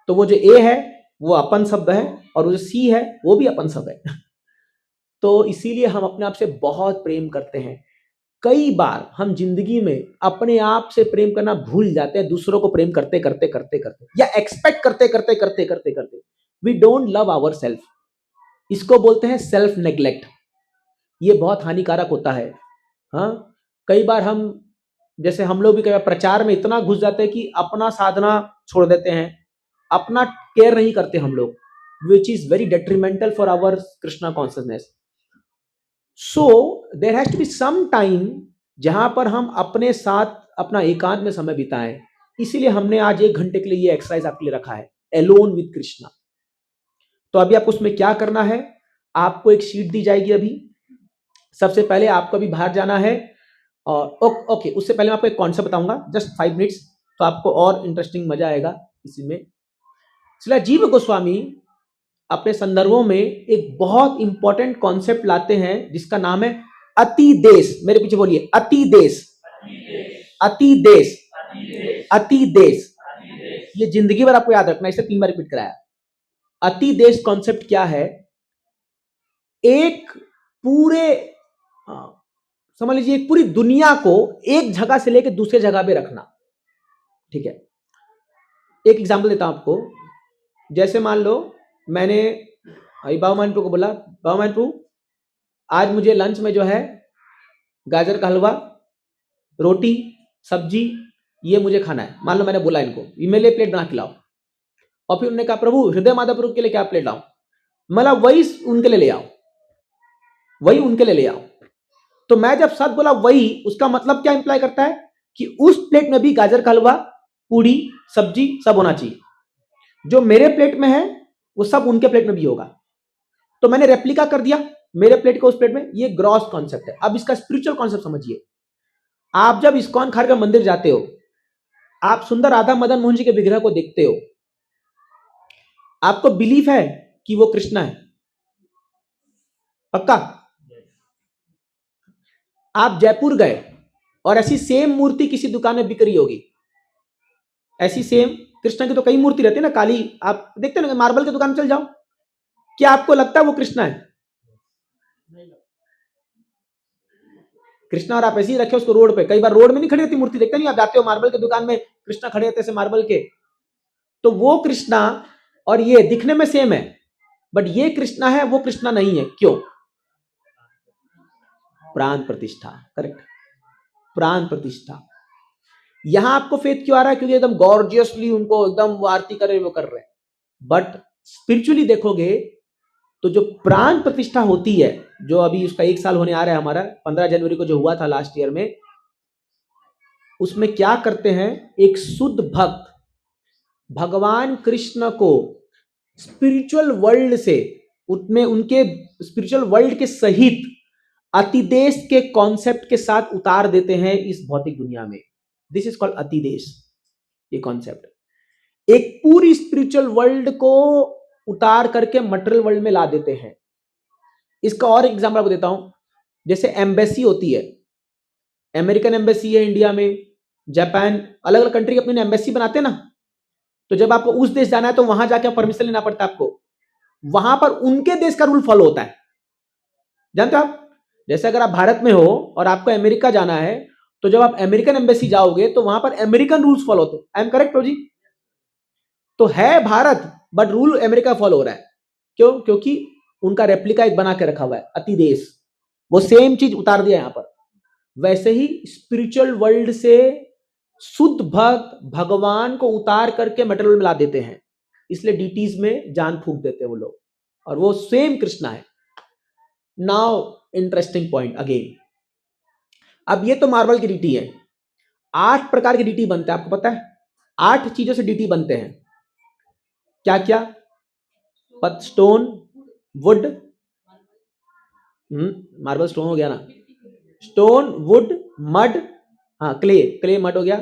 तो वो जो ए है वो अपन शब्द है, और वो जो सी है वो भी अपन शब्द है। तो इसीलिए हम अपने आप से बहुत प्रेम करते हैं। कई बार हम जिंदगी में अपने आप से प्रेम करना भूल जाते हैं, दूसरों को प्रेम करते करते करते करते, या एक्सपेक्ट करते करते करते करते करते। We don't love ourself. इसको बोलते हैं सेल्फ नेग्लेक्ट। ये बहुत हानिकारक होता है। हाँ, कई बार हम, जैसे हम लोग भी कई बार प्रचार में इतना घुस जाते हैं कि अपना साधना छोड़ देते हैं, अपना केयर नहीं करते हम लोग, which is very detrimental for our Krishna consciousness. So there has to be some time जहां पर हम अपने साथ अपना एकांत में समय बिताएं। इसीलिए हमने आज 1 घंटे के लिए ये एक्सरसाइज आपके लिए रखा है, एलोन विद कृष्णा। तो अभी आपको उसमें क्या करना है, आपको एक शीट दी जाएगी। अभी सबसे पहले आपको अभी बाहर जाना है, और ओके, उससे पहले मैं आपको एक कॉन्सेप्ट बताऊंगा, जस्ट 5 मिनट्स, तो आपको और इंटरेस्टिंग मजा आएगा इसी में। श्रील जीव गोस्वामी अपने संदर्भों में एक बहुत इंपॉर्टेंट कॉन्सेप्ट लाते हैं जिसका नाम है अति देश। मेरे पीछे बोलिए, अति देश, अति देश, अति देश। ये जिंदगी भर आपको याद रखना, इसे 3 बार रिपीट कराया। अति देश कॉन्सेप्ट क्या है? एक पूरे, समझ लीजिए, एक पूरी दुनिया को एक जगह से लेकर दूसरे जगह पे रखना। ठीक है, एक एग्जांपल देता हूं आपको। जैसे मान लो मैंने बाबा मानपू को बोला, बाबा मानपू आज मुझे लंच में जो है गाजर का हलवा, रोटी, सब्जी, ये मुझे खाना है। मान लो मैंने बोला इनको, ये मेरे लिए प्लेट बना के लाओ। और फिर उन्होंने कहा प्रभु हृदय माधव के लिए क्या प्लेट लाऊं? मतलब वही उनके लिए ले आओ, वही उनके लिए ले आओ। तो मैं जब सच बोला वही, उसका मतलब क्या इंप्लाई करता है कि उस प्लेट में भी गाजर का हलवा, पूड़ी, सब्जी सब होना चाहिए। जो मेरे प्लेट में है वो सब उनके प्लेट में भी होगा। तो मैंने रेप्लिका कर दिया मेरे प्लेट को उस प्लेट में। ये ग्रॉस कॉन्सेप्ट है। अब इसका स्पिरिचुअल कॉन्सेप्ट समझिए। आप जब इस्कॉन खारका मंदिर जाते हो, आप सुंदर राधा मदन मोहन जी के विग्रह को देखते हो, आपको बिलीफ है कि वो कृष्णा है? पक्का? आप जयपुर गए और ऐसी सेम मूर्ति किसी दुकान में बिक रही होगी, ऐसी सेम कृष्णा की तो कई मूर्ति रहती है ना, काली, आप देखते ना, मार्बल की दुकान में चल जाओ, क्या आपको लगता है वो कृष्णा है? कृष्णा और आप ऐसे ही रखे उसको रोड पे, कई बार रोड में नहीं खड़ी रहती मूर्ति, देखते नहीं, आप जाते हो मार्बल की दुकान में, कृष्णा खड़े रहते हैं मार्बल के। तो वो कृष्णा और ये दिखने में सेम है, बट ये कृष्णा है, वो कृष्णा नहीं है। क्यों? प्राण प्रतिष्ठा। करेक्ट, प्राण प्रतिष्ठा। यहां आपको फेथ क्यों आ रहा है? क्योंकि एकदम गॉर्जियसली उनको एकदम आरती कर रहे, वो कर रहे हैं। बट स्पिरिचुअली देखोगे तो जो प्राण प्रतिष्ठा होती है, जो अभी उसका 1 साल होने आ रहा है हमारा, 15 जनवरी को जो हुआ था लास्ट ईयर में, उसमें क्या करते हैं, एक शुद्ध भक्त भगवान कृष्ण को स्पिरिचुअल वर्ल्ड से, उनमें उनके स्पिरिचुअल वर्ल्ड के सहित अतिदेश के कॉन्सेप्ट के साथ उतार देते हैं इस भौतिक दुनिया में। दिस इज कॉल्ड अतिदेश। ये कॉन्सेप्ट एक पूरी स्पिरिचुअल वर्ल्ड को उतार करके मटेरियल वर्ल्ड में ला देते हैं। इसका और एग्जांपल आपको देता हूं। जैसे एम्बेसी होती है, अमेरिकन एम्बेसी है इंडिया में, जापान, अलग अलग कंट्री अपनी एम्बेसी बनाते हैं ना। तो जब आपको उस देश जाना है तो वहां जाके परमिशन लेना पड़ता है आपको। वहां पर उनके देश का रूल फॉलो होता है, जानते हो आप? जैसे अगर आप भारत में हो और आपको अमेरिका जाना है, तो जब आप अमेरिकन एम्बेसी जाओगे तो वहां पर अमेरिकन रूल्स फॉलो होते हैं। आई एम करेक्ट प्रभु जी? तो है Bharat, but rule America follow हो रहा है। क्यों? क्योंकि उनका रेप्लिका एक बना के रखा हुआ है, अति देश, वो सेम चीज उतार दिया यहां पर। वैसे ही स्पिरिचुअल वर्ल्ड से शुद्ध भक्त भगवान को उतार करके मेटेरियल में ला देते हैं, इसलिए डीटीज में जान फूंक देते हैं वो लोग, और वो सेम कृष्णा है। नाउ इंटरेस्टिंग पॉइंट अगेन, अब ये तो मार्बल की डीटी है। 8 प्रकार की डीटी बनते हैं, आपको पता है? 8 चीजों से डीटी बनते हैं। क्या क्या? स्टोन, वुड, मार्बल स्टोन हो गया ना, स्टोन, वुड, मड, हाँ क्ले मड हो गया,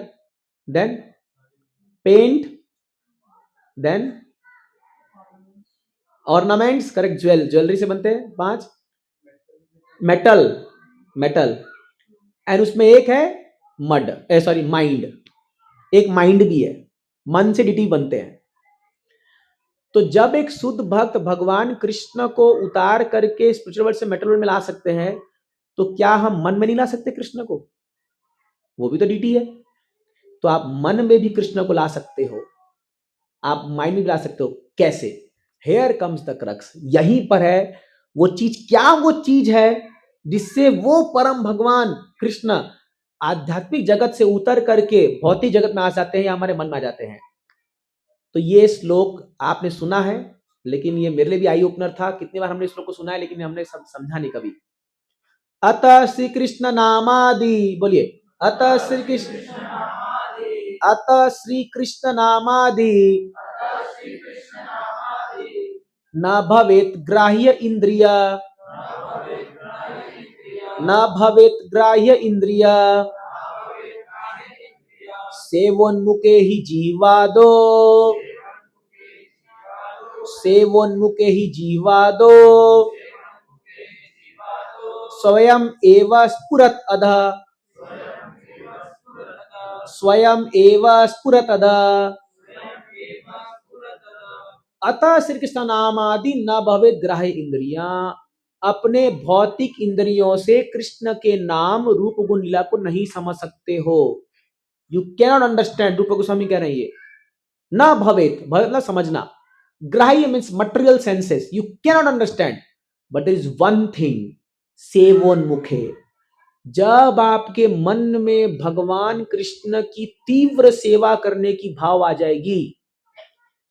then paint, then ornaments, correct, jewellery से बनते हैं 5, मेटल, एंड उसमें एक है माइंड, एक माइंड भी है, मन से डीटी बनते हैं। तो जब एक शुद्ध भक्त भगवान कृष्ण को उतार करके स्पिरिचुअल वर्ल्ड से मेटेरियल में ला सकते हैं, तो क्या हम मन में नहीं ला सकते कृष्ण को? वो भी तो डीटी है। तो आप मन में भी कृष्ण को ला सकते हो, आप माइंड में भी ला सकते हो। कैसे? हेयर कम्स द क्रक्स, यहीं पर है वो चीज। क्या वो चीज है जिससे वो परम भगवान कृष्ण आध्यात्मिक जगत से उतर करके भौतिक जगत में आ जाते हैं या हमारे मन में आ जाते हैं? तो ये श्लोक आपने सुना है, लेकिन ये मेरे लिए भी आई ओपनर था। कितनी बार हमने श्लोक को सुना है, लेकिन हमने समझा नहीं कभी। अतः श्री कृष्ण नामादि, बोलिए, अतः श्री कृष्ण नामादि न भवेत ग्राह्य इंद्रिय, न भवेत ग्राह्य इंद्रिय सेवोन्मुखे ही जीवादो, सेवोन्मुखे ही जीवादो स्वयं एव स्फुरत अधः, स्वयं एव स्फुरत अधः। अतः श्री कृष्ण नामादि न भवेत ग्राह्य इंद्रिया, अपने भौतिक इंद्रियों से कृष्ण के नाम रूप गुण लीला को नहीं समझ सकते हो। You can not understand. रूप गोस्वामी कह रहे हैं ये न भवेत, मतलब समझना, ग्राह्य means material senses, you can not understand, but there is one thing, सेवोन्मुखे। जब आपके मन में भगवान कृष्ण की तीव्र सेवा करने की भाव आ जाएगी,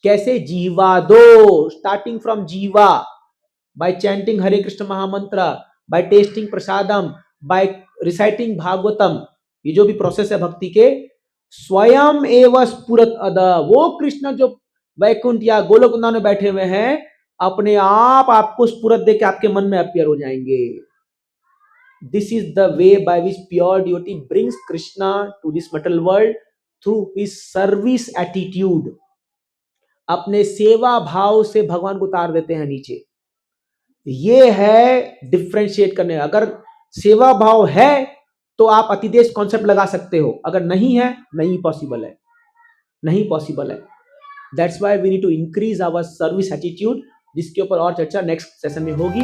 कैसे? जीवादो, स्टार्टिंग फ्रॉम जीवा, बाय चैंटिंग हरे कृष्ण महामंत्र, बाय टेस्टिंग प्रसादम, बाय रिसाइटिंग भागवतम, ये जो भी प्रोसेस है भक्ति के, स्वयं एवं स्फुरत अदा, वो कृष्ण जो वैकुंठ या गोलोक वृंदावन में बैठे हुए हैं, अपने आप आपको स्फुरत देके आपके मन में अपीयर हो जाएंगे। This is the way by which pure devotee brings Krishna to this material world through his service attitude. अपने सेवा भाव से भगवान को उतार देते हैं नीचे। ये है डिफ्रेंशिएट करने। अगर सेवा भाव है तो आप अतिदेश कॉन्सेप्ट लगा सकते हो, अगर नहीं है, नहीं पॉसिबल है, नहीं पॉसिबल है। That's why we need to increase our service attitude, जिसके ऊपर और चर्चा नेक्स्ट सेशन में होगी।